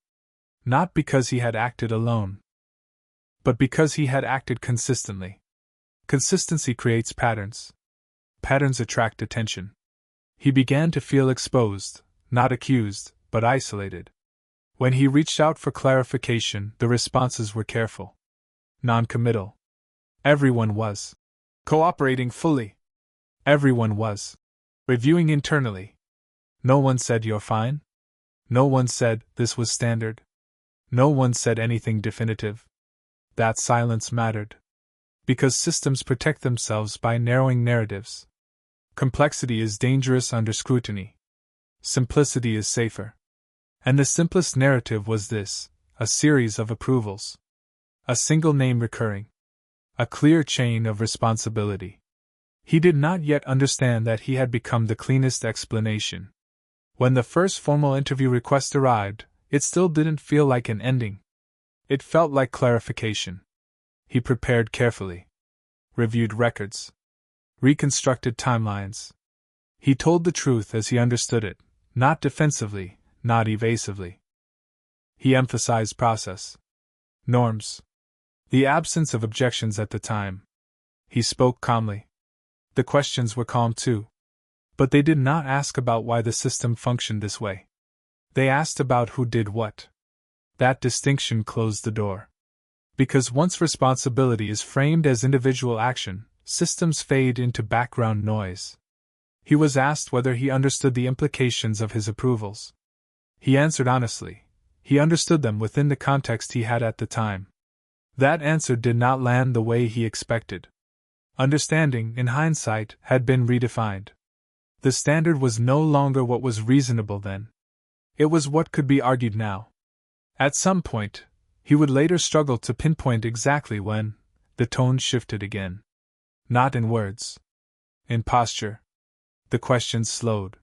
Not because he had acted alone, but because he had acted consistently. Consistency creates patterns. Patterns attract attention. He began to feel exposed, not accused, but isolated. When he reached out for clarification, the responses were careful. Non-committal. Everyone was. Cooperating fully. Everyone was. Reviewing internally. No one said you're fine. No one said this was standard. No one said anything definitive. That silence mattered. Because systems protect themselves by narrowing narratives. Complexity is dangerous under scrutiny. Simplicity is safer. And the simplest narrative was this: a series of approvals. A single name recurring. A clear chain of responsibility. He did not yet understand that he had become the cleanest explanation. When the first formal interview request arrived, it still didn't feel like an ending. It felt like clarification. He prepared carefully. Reviewed records. Reconstructed timelines. He told the truth as he understood it, not defensively, not evasively. He emphasized process. Norms. The absence of objections at the time. He spoke calmly. The questions were calm too. But they did not ask about why the system functioned this way. They asked about who did what. That distinction closed the door. Because once responsibility is framed as individual action, systems fade into background noise. He was asked whether he understood the implications of his approvals. He answered honestly. He understood them within the context he had at the time. That answer did not land the way he expected. Understanding, in hindsight, had been redefined. The standard was no longer what was reasonable then. It was what could be argued now. At some point, he would later struggle to pinpoint exactly when, the tone shifted again. Not in words. In posture. The questions slowed.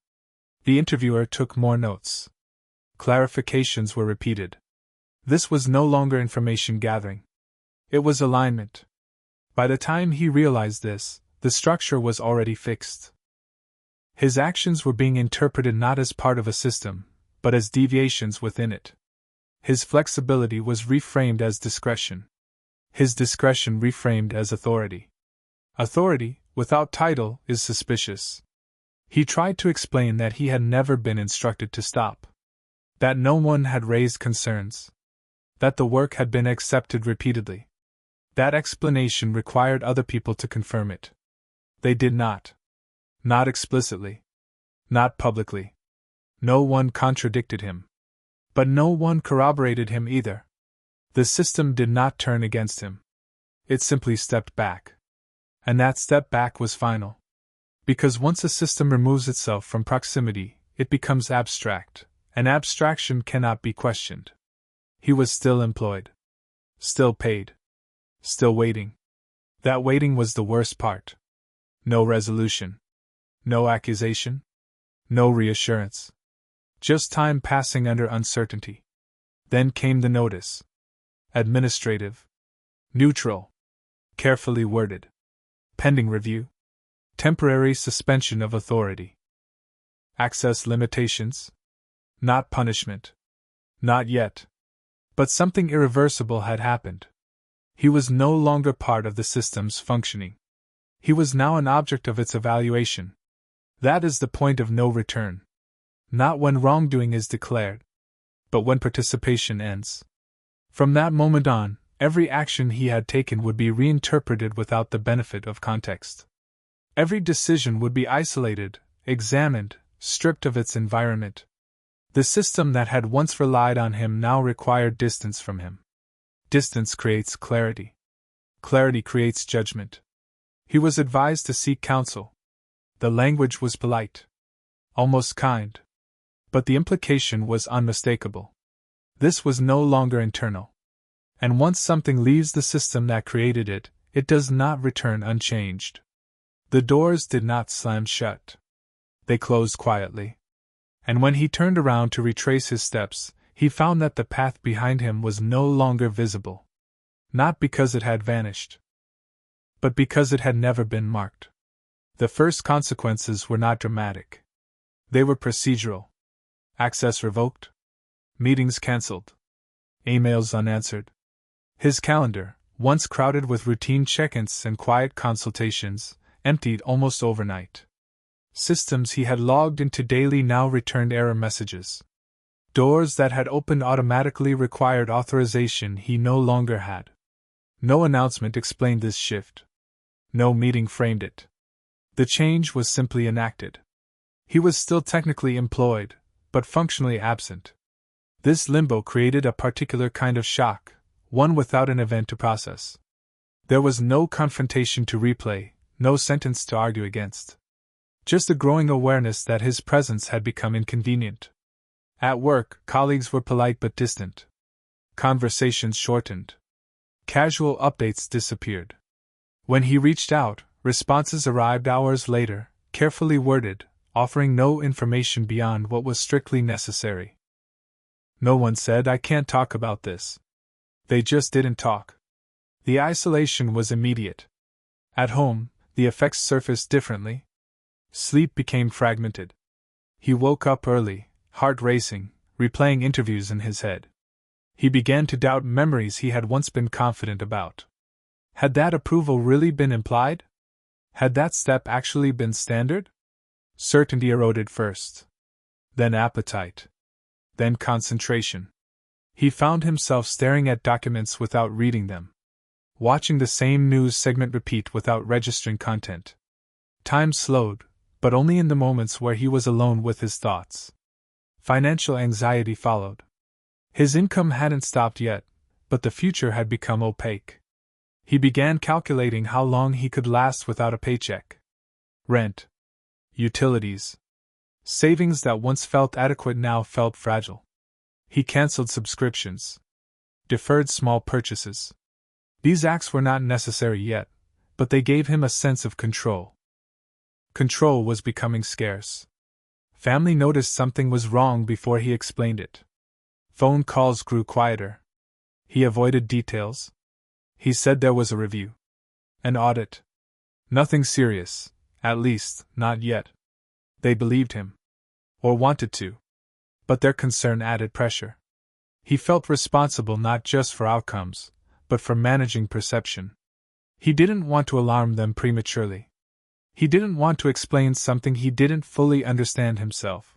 The interviewer took more notes. Clarifications were repeated. This was no longer information gathering. It was alignment. By the time he realized this, the structure was already fixed. His actions were being interpreted not as part of a system, but as deviations within it. His flexibility was reframed as discretion. His discretion reframed as authority. Authority, without title, is suspicious. He tried to explain that he had never been instructed to stop. That no one had raised concerns. That the work had been accepted repeatedly. That explanation required other people to confirm it. They did not. Not explicitly. Not publicly. No one contradicted him. But no one corroborated him either. The system did not turn against him. It simply stepped back. And that step back was final. Because once a system removes itself from proximity, it becomes abstract, and abstraction cannot be questioned. He was still employed. Still paid. Still waiting. That waiting was the worst part. No resolution. No accusation. No reassurance. Just time passing under uncertainty. Then came the notice. Administrative. Neutral. Carefully worded. Pending review. Temporary suspension of authority. Access limitations. Not punishment. Not yet. But something irreversible had happened. He was no longer part of the system's functioning. He was now an object of its evaluation. That is the point of no return. Not when wrongdoing is declared, but when participation ends. From that moment on, every action he had taken would be reinterpreted without the benefit of context. Every decision would be isolated, examined, stripped of its environment. The system that had once relied on him now required distance from him. Distance creates clarity. Clarity creates judgment. He was advised to seek counsel. The language was polite. Almost kind. But the implication was unmistakable. This was no longer internal. And once something leaves the system that created it, it does not return unchanged. The doors did not slam shut. They closed quietly. And when he turned around to retrace his steps, he found that the path behind him was no longer visible. Not because it had vanished, but because it had never been marked. The first consequences were not dramatic. They were procedural. Access revoked. Meetings cancelled. Emails unanswered. His calendar, once crowded with routine check-ins and quiet consultations, emptied almost overnight. Systems he had logged into daily now returned error messages. Doors that had opened automatically required authorization he no longer had. No announcement explained this shift. No meeting framed it. The change was simply enacted. He was still technically employed, but functionally absent. This limbo created a particular kind of shock, one without an event to process. There was no confrontation to replay, no sentence to argue against. Just a growing awareness that his presence had become inconvenient. At work, colleagues were polite but distant. Conversations shortened. Casual updates disappeared. When he reached out, responses arrived hours later, carefully worded, offering no information beyond what was strictly necessary. No one said, "I can't talk about this." They just didn't talk. The isolation was immediate. At home, the effects surfaced differently. Sleep became fragmented. He woke up early, heart racing, replaying interviews in his head. He began to doubt memories he had once been confident about. Had that approval really been implied? Had that step actually been standard? Certainty eroded first. Then appetite. Then concentration. He found himself staring at documents without reading them. Watching the same news segment repeat without registering content. Time slowed, but only in the moments where he was alone with his thoughts. Financial anxiety followed. His income hadn't stopped yet, but the future had become opaque. He began calculating how long he could last without a paycheck. Rent. Utilities. Savings that once felt adequate now felt fragile. He cancelled subscriptions. Deferred small purchases. These acts were not necessary yet, but they gave him a sense of control. Control was becoming scarce. Family noticed something was wrong before he explained it. Phone calls grew quieter. He avoided details. He said there was a review. An audit. Nothing serious, at least, not yet. They believed him. Or wanted to. But their concern added pressure. He felt responsible not just for outcomes, but for managing perception. He didn't want to alarm them prematurely. He didn't want to explain something he didn't fully understand himself.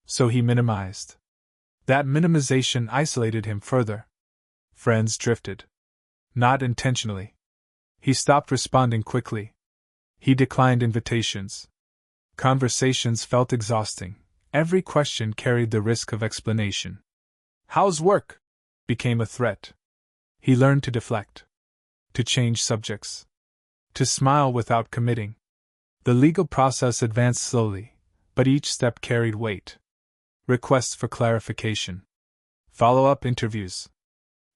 So he minimized. That minimization isolated him further. Friends drifted. Not intentionally. He stopped responding quickly. He declined invitations. Conversations felt exhausting. Every question carried the risk of explanation. "How's work?" became a threat. He learned to deflect. To change subjects. To smile without committing. The legal process advanced slowly, but each step carried weight. Requests for clarification. Follow-up interviews.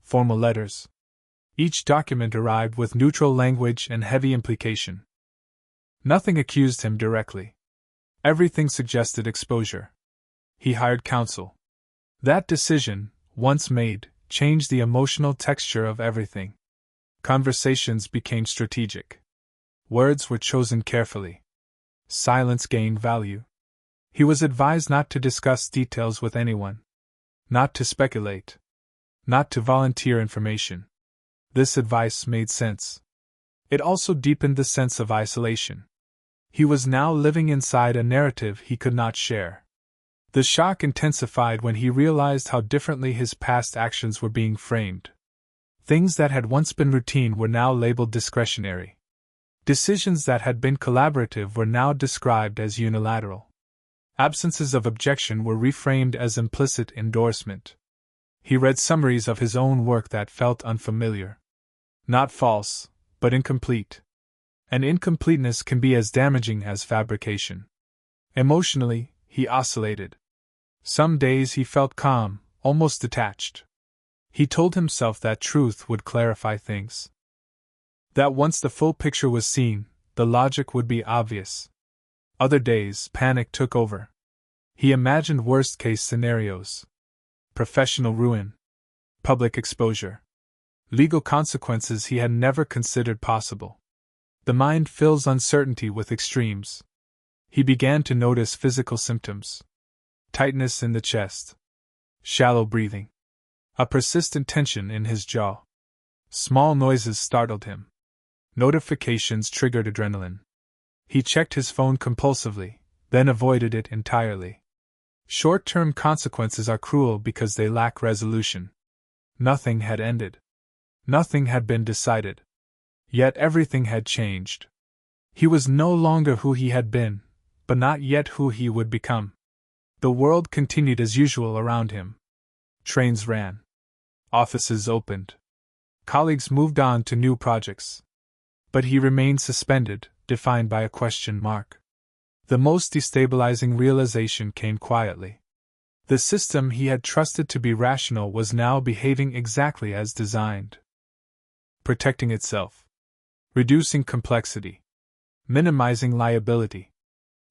Formal letters. Each document arrived with neutral language and heavy implication. Nothing accused him directly. Everything suggested exposure. He hired counsel. That decision, once made, changed the emotional texture of everything. Conversations became strategic. Words were chosen carefully. Silence gained value. He was advised not to discuss details with anyone. Not to speculate. Not to volunteer information. This advice made sense. It also deepened the sense of isolation. He was now living inside a narrative he could not share. The shock intensified when he realized how differently his past actions were being framed. Things that had once been routine were now labeled discretionary. Decisions that had been collaborative were now described as unilateral. Absences of objection were reframed as implicit endorsement. He read summaries of his own work that felt unfamiliar. Not false, but incomplete. And incompleteness can be as damaging as fabrication. Emotionally, he oscillated. Some days he felt calm, almost detached. He told himself that truth would clarify things. That once the full picture was seen, the logic would be obvious. Other days, panic took over. He imagined worst-case scenarios. Professional ruin. Public exposure. Legal consequences he had never considered possible. The mind fills uncertainty with extremes. He began to notice physical symptoms. Tightness in the chest. Shallow breathing. A persistent tension in his jaw. Small noises startled him. Notifications triggered adrenaline. He checked his phone compulsively, then avoided it entirely. Short-term consequences are cruel because they lack resolution. Nothing had ended. Nothing had been decided. Yet everything had changed. He was no longer who he had been, but not yet who he would become. The world continued as usual around him. Trains ran. Offices opened. Colleagues moved on to new projects. But he remained suspended, defined by a question mark. The most destabilizing realization came quietly. The system he had trusted to be rational was now behaving exactly as designed. Protecting itself. Reducing complexity. Minimizing liability.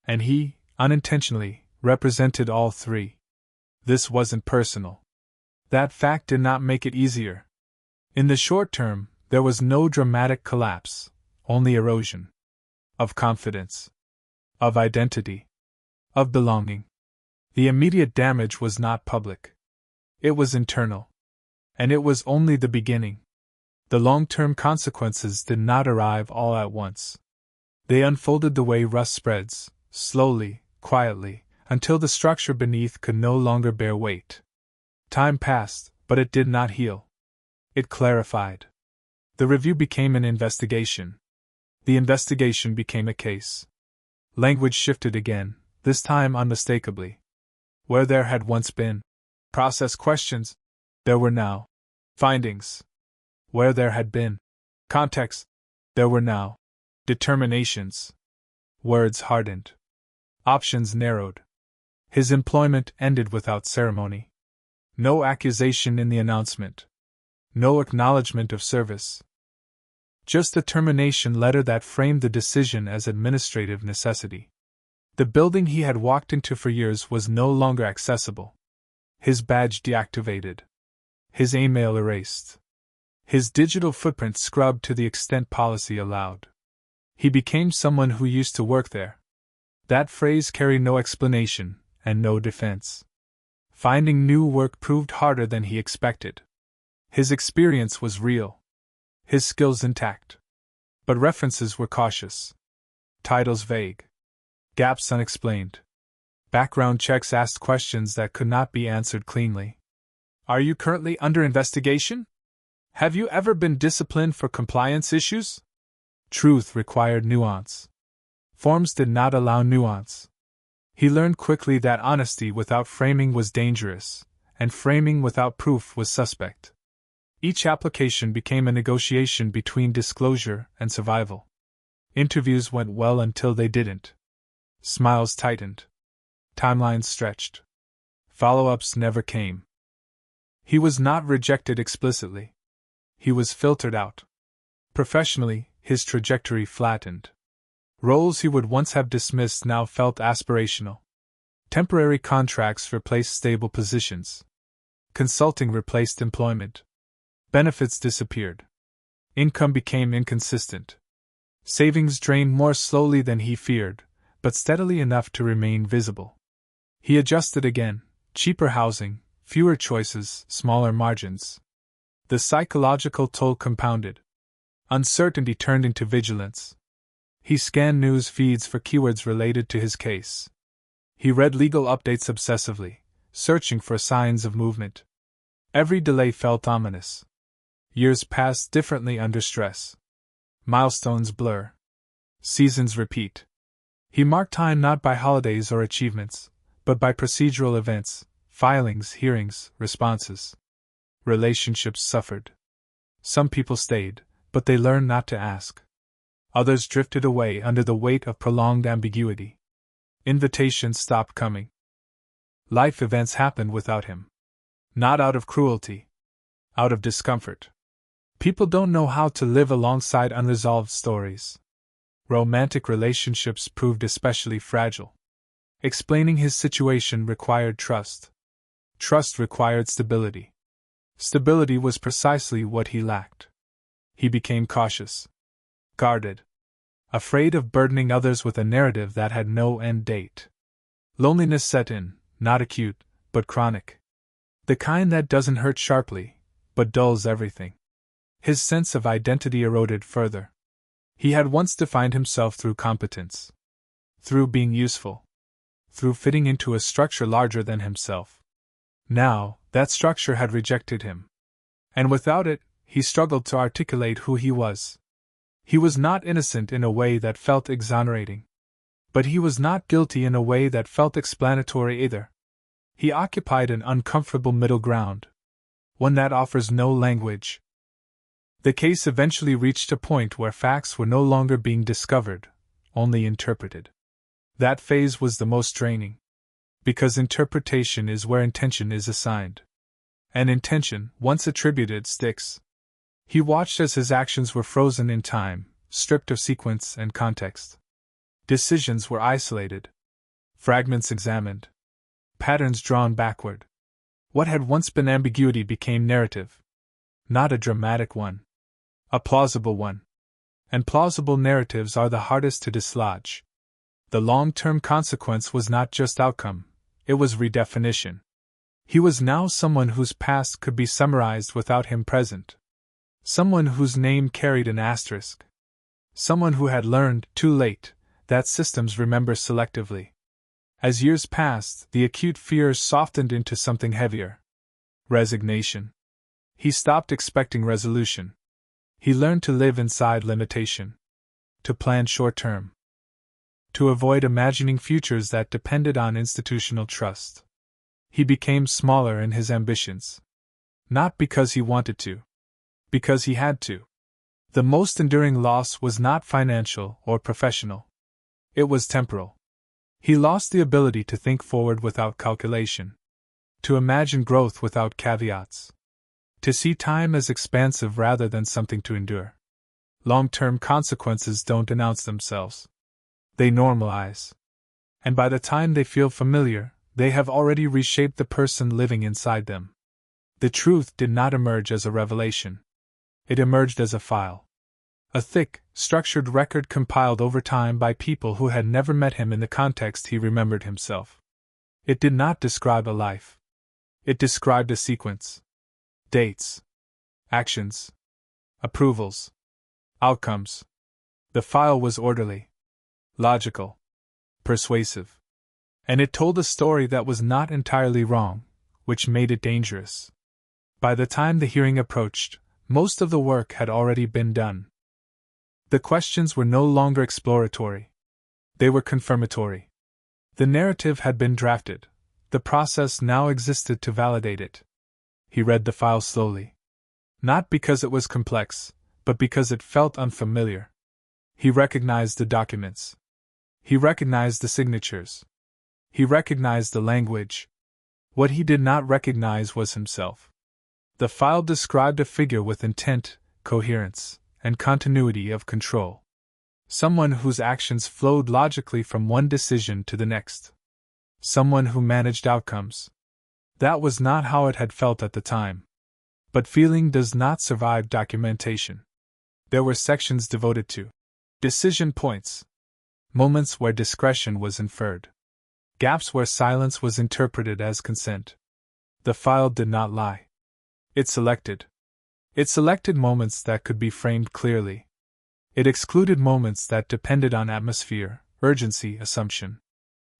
And he, unintentionally, represented all three. This wasn't personal. That fact did not make it easier. In the short term, there was no dramatic collapse, only erosion. Of confidence. Of identity. Of belonging. The immediate damage was not public. It was internal. And it was only the beginning. The long-term consequences did not arrive all at once. They unfolded the way rust spreads, slowly, quietly, until the structure beneath could no longer bear weight. Time passed, but it did not heal. It clarified. The review became an investigation. The investigation became a case. Language shifted again, this time unmistakably. Where there had once been process questions, there were now findings. Where there had been context, there were now determinations. Words hardened. Options narrowed. His employment ended without ceremony. No accusation in the announcement. No acknowledgement of service. Just a termination letter that framed the decision as administrative necessity. The building he had walked into for years was no longer accessible. His badge deactivated. His email erased. His digital footprint scrubbed to the extent policy allowed. He became someone who used to work there. That phrase carried no explanation, and no defense. Finding new work proved harder than he expected. His experience was real. His skills intact. But references were cautious. Titles vague. Gaps unexplained. Background checks asked questions that could not be answered cleanly. Are you currently under investigation? Have you ever been disciplined for compliance issues? Truth required nuance. Forms did not allow nuance. He learned quickly that honesty without framing was dangerous, and framing without proof was suspect. Each application became a negotiation between disclosure and survival. Interviews went well until they didn't. Smiles tightened. Timelines stretched. Follow-ups never came. He was not rejected explicitly. He was filtered out. Professionally, his trajectory flattened. Roles he would once have dismissed now felt aspirational. Temporary contracts replaced stable positions. Consulting replaced employment. Benefits disappeared. Income became inconsistent. Savings drained more slowly than he feared, but steadily enough to remain visible. He adjusted again: cheaper housing, fewer choices, smaller margins. The psychological toll compounded. Uncertainty turned into vigilance. He scanned news feeds for keywords related to his case. He read legal updates obsessively, searching for signs of movement. Every delay felt ominous. Years passed differently under stress. Milestones blur. Seasons repeat. He marked time not by holidays or achievements, but by procedural events, filings, hearings, responses. Relationships suffered. Some people stayed, but they learned not to ask. Others drifted away under the weight of prolonged ambiguity. Invitations stopped coming. Life events happened without him. Not out of cruelty. Out of discomfort. People don't know how to live alongside unresolved stories. Romantic relationships proved especially fragile. Explaining his situation required trust. Trust required stability. Stability was precisely what he lacked. He became cautious. Guarded. Afraid of burdening others with a narrative that had no end date. Loneliness set in, not acute, but chronic. The kind that doesn't hurt sharply, but dulls everything. His sense of identity eroded further. He had once defined himself through competence. Through being useful. Through fitting into a structure larger than himself. Now, that structure had rejected him. And without it, he struggled to articulate who he was. He was not innocent in a way that felt exonerating. But he was not guilty in a way that felt explanatory either. He occupied an uncomfortable middle ground. One that offers no language. The case eventually reached a point where facts were no longer being discovered, only interpreted. That phase was the most draining. Because interpretation is where intention is assigned. And intention, once attributed, sticks. He watched as his actions were frozen in time, stripped of sequence and context. Decisions were isolated. Fragments examined. Patterns drawn backward. What had once been ambiguity became narrative. Not a dramatic one. A plausible one. And plausible narratives are the hardest to dislodge. The long-term consequence was not just outcome, it was redefinition. He was now someone whose past could be summarized without him present. Someone whose name carried an asterisk. Someone who had learned, too late, that systems remember selectively. As years passed, the acute fears softened into something heavier. Resignation. He stopped expecting resolution. He learned to live inside limitation. To plan short-term. To avoid imagining futures that depended on institutional trust. He became smaller in his ambitions. Not because he wanted to. Because he had to. The most enduring loss was not financial or professional. It was temporal. He lost the ability to think forward without calculation, to imagine growth without caveats, to see time as expansive rather than something to endure. Long-term consequences don't announce themselves. They normalize. And by the time they feel familiar, they have already reshaped the person living inside them. The truth did not emerge as a revelation. It emerged as a file. A thick, structured record compiled over time by people who had never met him in the context he remembered himself. It did not describe a life. It described a sequence. Dates. Actions. Approvals. Outcomes. The file was orderly. Logical. Persuasive. And it told a story that was not entirely wrong, which made it dangerous. By the time the hearing approached, most of the work had already been done. The questions were no longer exploratory. They were confirmatory. The narrative had been drafted. The process now existed to validate it. He read the file slowly. Not because it was complex, but because it felt unfamiliar. He recognized the documents. He recognized the signatures. He recognized the language. What he did not recognize was himself. The file described a figure with intent, coherence, and continuity of control. Someone whose actions flowed logically from one decision to the next. Someone who managed outcomes. That was not how it had felt at the time. But feeling does not survive documentation. There were sections devoted to decision points, moments where discretion was inferred, gaps where silence was interpreted as consent. The file did not lie. It selected. It selected moments that could be framed clearly. It excluded moments that depended on atmosphere, urgency, assumption.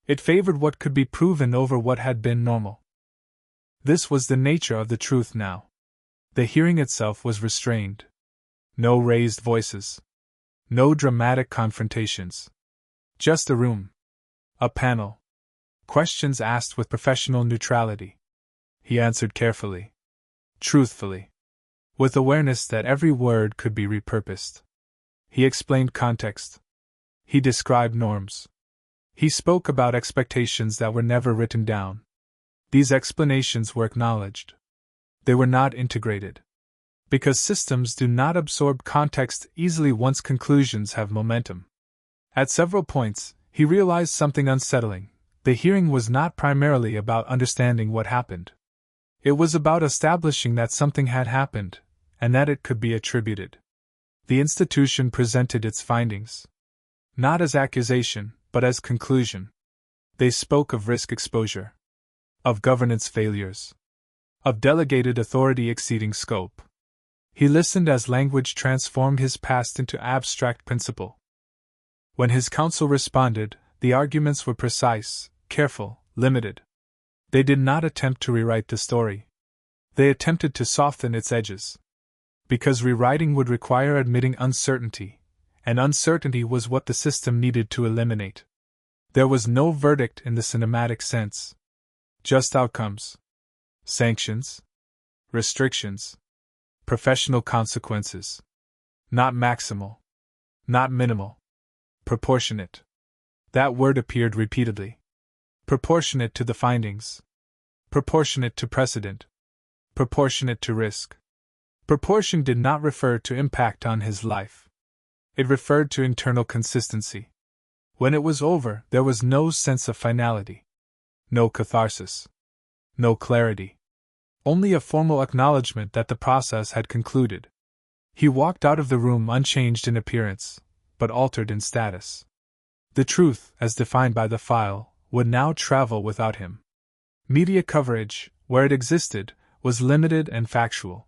It favored what could be proven over what had been normal. This was the nature of the truth now. The hearing itself was restrained. No raised voices. No dramatic confrontations. Just a room. A panel. Questions asked with professional neutrality. He answered carefully. Truthfully. With awareness that every word could be repurposed. He explained context. He described norms. He spoke about expectations that were never written down. These explanations were acknowledged. They were not integrated. Because systems do not absorb context easily once conclusions have momentum. At several points, he realized something unsettling. The hearing was not primarily about understanding what happened. It was about establishing that something had happened, and that it could be attributed. The institution presented its findings. Not as accusation, but as conclusion. They spoke of risk exposure. Of governance failures. Of delegated authority exceeding scope. He listened as language transformed his past into abstract principle. When his counsel responded, the arguments were precise, careful, limited. They did not attempt to rewrite the story. They attempted to soften its edges. Because rewriting would require admitting uncertainty, and uncertainty was what the system needed to eliminate. There was no verdict in the cinematic sense. Just outcomes. Sanctions. Restrictions. Professional consequences. Not maximal. Not minimal. Proportionate. That word appeared repeatedly. Proportionate to the findings. Proportionate to precedent. Proportionate to risk. Proportion did not refer to impact on his life. It referred to internal consistency. When it was over, there was no sense of finality. No catharsis. No clarity. Only a formal acknowledgement that the process had concluded. He walked out of the room unchanged in appearance, but altered in status. The truth, as defined by the file, would now travel without him. Media coverage, where it existed, was limited and factual.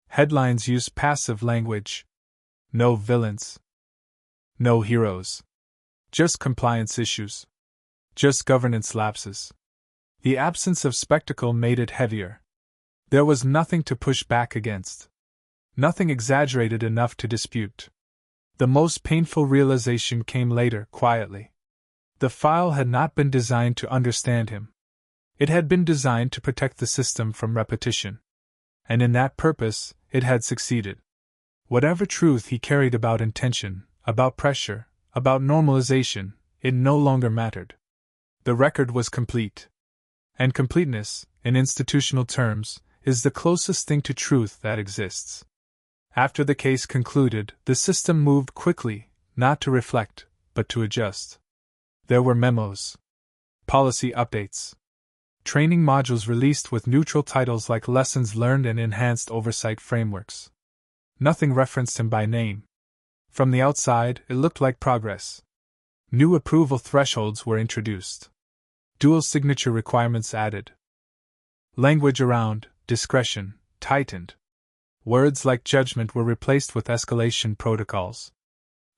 Headlines used passive language. No villains. No heroes. Just compliance issues. Just governance lapses. The absence of spectacle made it heavier. There was nothing to push back against. Nothing exaggerated enough to dispute. The most painful realization came later, quietly. The file had not been designed to understand him. It had been designed to protect the system from repetition. And in that purpose, it had succeeded. Whatever truth he carried about intention, about pressure, about normalization, it no longer mattered. The record was complete. And completeness, in institutional terms, is the closest thing to truth that exists. After the case concluded, the system moved quickly, not to reflect, but to adjust. There were memos, policy updates, training modules released with neutral titles like lessons learned and enhanced oversight frameworks. Nothing referenced him by name. From the outside, it looked like progress. New approval thresholds were introduced. Dual signature requirements added. Language around discretion tightened. Words like judgment were replaced with escalation protocols.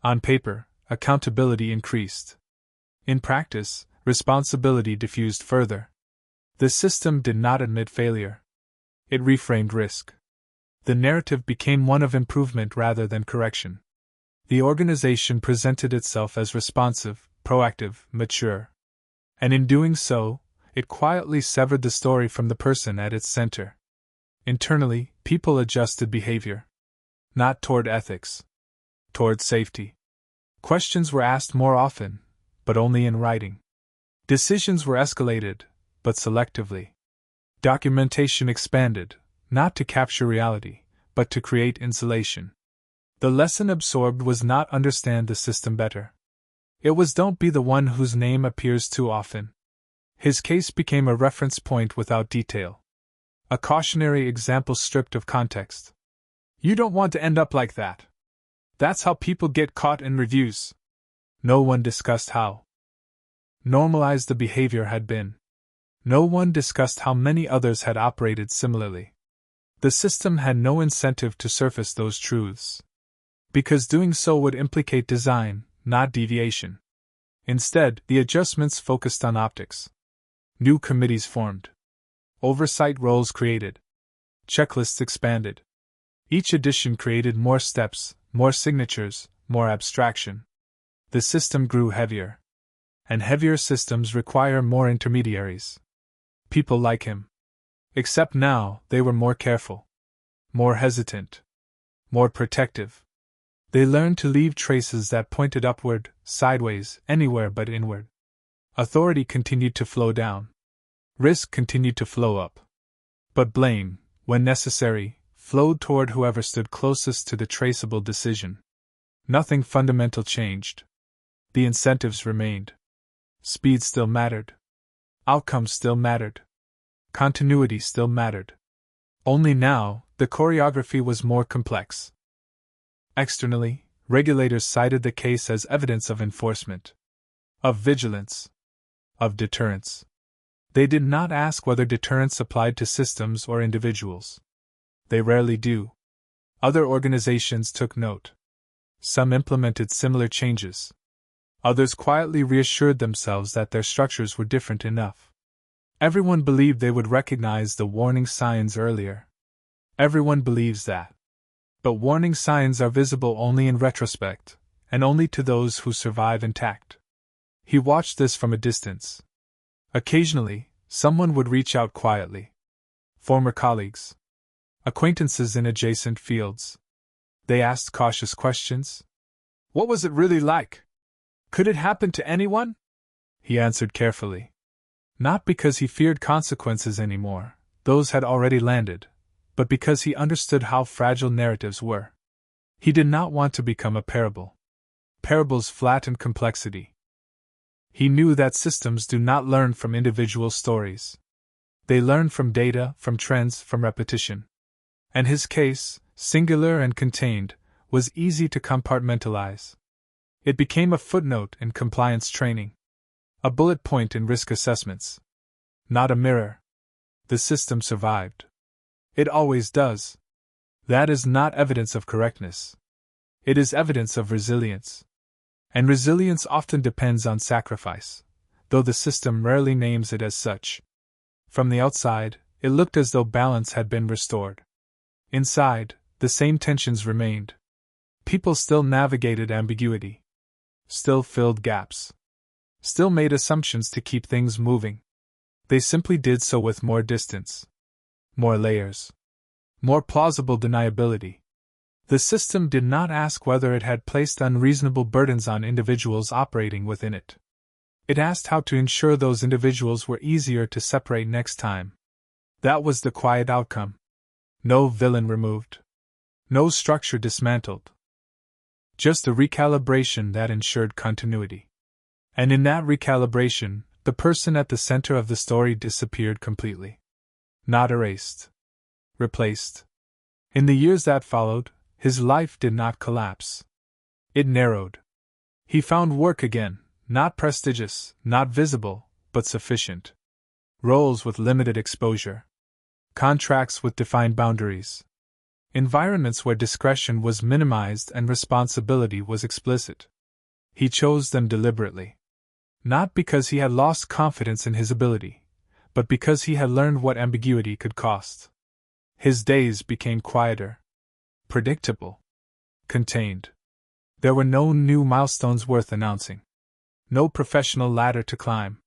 On paper, accountability increased. In practice, responsibility diffused further. The system did not admit failure. It reframed risk. The narrative became one of improvement rather than correction. The organization presented itself as responsive, proactive, mature. And in doing so, it quietly severed the story from the person at its center. Internally, people adjusted behavior. Not toward ethics. Toward safety. Questions were asked more often, but only in writing. Decisions were escalated, but selectively. Documentation expanded, not to capture reality, but to create insulation. The lesson absorbed was not understand the system better. It was don't be the one whose name appears too often. His case became a reference point without detail. A cautionary example stripped of context. You don't want to end up like that. That's how people get caught in reviews. No one discussed how normalized the behavior had been. No one discussed how many others had operated similarly. The system had no incentive to surface those truths. Because doing so would implicate design, not deviation. Instead, the adjustments focused on optics. New committees formed. Oversight roles created. Checklists expanded. Each edition created more steps, more signatures, more abstraction. The system grew heavier. And heavier systems require more intermediaries. People like him. Except now, they were more careful. More hesitant. More protective. They learned to leave traces that pointed upward, sideways, anywhere but inward. Authority continued to flow down. Risk continued to flow up. But blame, when necessary, flowed toward whoever stood closest to the traceable decision. Nothing fundamental changed. The incentives remained. Speed still mattered. Outcomes still mattered. Continuity still mattered. Only now, the choreography was more complex. Externally, regulators cited the case as evidence of enforcement, of vigilance, of deterrence. They did not ask whether deterrence applied to systems or individuals. They rarely do. Other organizations took note. Some implemented similar changes. Others quietly reassured themselves that their structures were different enough. Everyone believed they would recognize the warning signs earlier. Everyone believes that. But warning signs are visible only in retrospect, and only to those who survive intact. He watched this from a distance. Occasionally, someone would reach out quietly. Former colleagues. Acquaintances in adjacent fields. They asked cautious questions. What was it really like? Could it happen to anyone? He answered carefully. Not because he feared consequences anymore, those had already landed, but because he understood how fragile narratives were. He did not want to become a parable. Parables flatten complexity. He knew that systems do not learn from individual stories. They learn from data, from trends, from repetition. And his case, singular and contained, was easy to compartmentalize. It became a footnote in compliance training. A bullet point in risk assessments. Not a mirror. The system survived. It always does. That is not evidence of correctness. It is evidence of resilience. And resilience often depends on sacrifice, though the system rarely names it as such. From the outside, it looked as though balance had been restored. Inside, the same tensions remained. People still navigated ambiguity. Still filled gaps. Still made assumptions to keep things moving. They simply did so with more distance. More layers. More plausible deniability. The system did not ask whether it had placed unreasonable burdens on individuals operating within it. It asked how to ensure those individuals were easier to separate next time. That was the quiet outcome. No villain removed. No structure dismantled. Just a recalibration that ensured continuity. And in that recalibration, the person at the center of the story disappeared completely. Not erased. Replaced. In the years that followed, his life did not collapse. It narrowed. He found work again, not prestigious, not visible, but sufficient. Roles with limited exposure. Contracts with defined boundaries. Environments where discretion was minimized and responsibility was explicit. He chose them deliberately. Not because he had lost confidence in his ability, but because he had learned what ambiguity could cost. His days became quieter. Predictable. Contained. There were no new milestones worth announcing. No professional ladder to climb.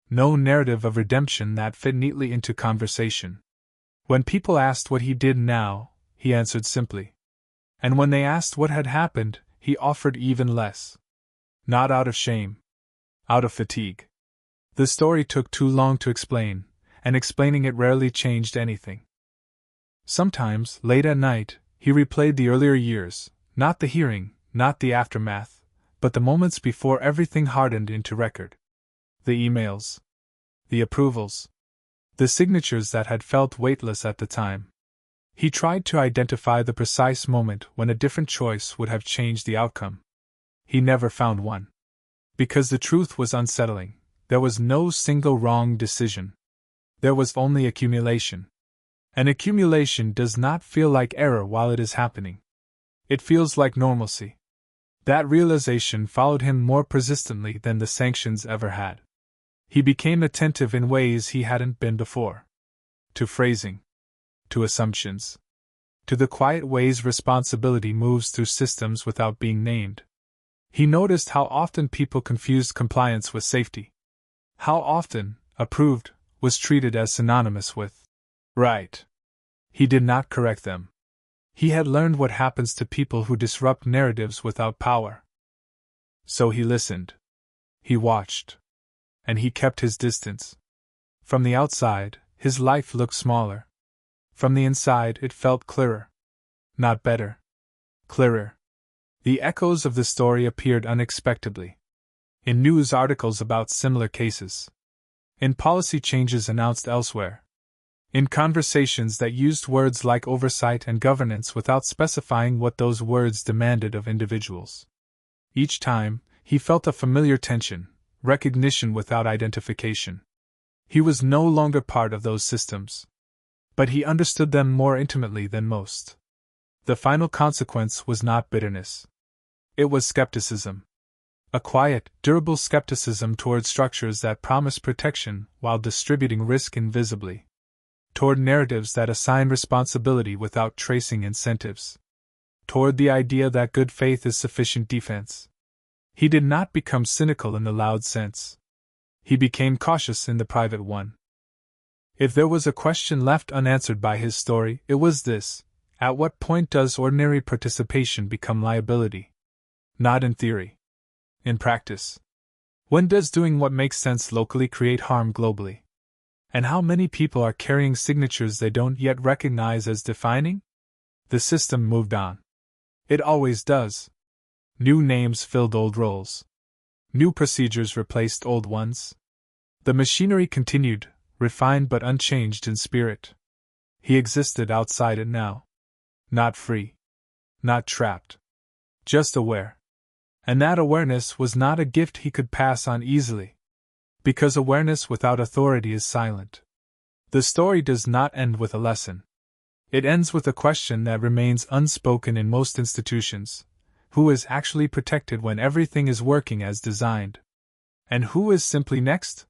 No narrative of redemption that fit neatly into conversation. When people asked what he did now, he answered simply. And when they asked what had happened, he offered even less. Not out of shame. Out of fatigue. The story took too long to explain, and explaining it rarely changed anything. Sometimes, late at night, he replayed the earlier years, not the hearing, not the aftermath, but the moments before everything hardened into record. The emails. The approvals. The signatures that had felt weightless at the time. He tried to identify the precise moment when a different choice would have changed the outcome. He never found one. Because the truth was unsettling, there was no single wrong decision. There was only accumulation. And accumulation does not feel like error while it is happening. It feels like normalcy. That realization followed him more persistently than the sanctions ever had. He became attentive in ways he hadn't been before. To phrasing. To assumptions. To the quiet ways responsibility moves through systems without being named. He noticed how often people confused compliance with safety. How often, approved, was treated as synonymous with right. He did not correct them. He had learned what happens to people who disrupt narratives without power. So he listened. He watched. And he kept his distance. From the outside, his life looked smaller. From the inside, it felt clearer. Not better. Clearer. The echoes of the story appeared unexpectedly. In news articles about similar cases. In policy changes announced elsewhere. In conversations that used words like oversight and governance without specifying what those words demanded of individuals. Each time, he felt a familiar tension, recognition without identification. He was no longer part of those systems. But he understood them more intimately than most. The final consequence was not bitterness. It was skepticism. A quiet, durable skepticism toward structures that promise protection while distributing risk invisibly. Toward narratives that assign responsibility without tracing incentives. Toward the idea that good faith is sufficient defense. He did not become cynical in the loud sense. He became cautious in the private one. If there was a question left unanswered by his story, it was this: at what point does ordinary participation become liability? Not in theory. In practice. When does doing what makes sense locally create harm globally? And how many people are carrying signatures they don't yet recognize as defining? The system moved on. It always does. New names filled old roles. New procedures replaced old ones. The machinery continued, refined but unchanged in spirit. He existed outside it now. Not free. Not trapped. Just aware. And that awareness was not a gift he could pass on easily. Because awareness without authority is silent. The story does not end with a lesson. It ends with a question that remains unspoken in most institutions. Who is actually protected when everything is working as designed? And who is simply next?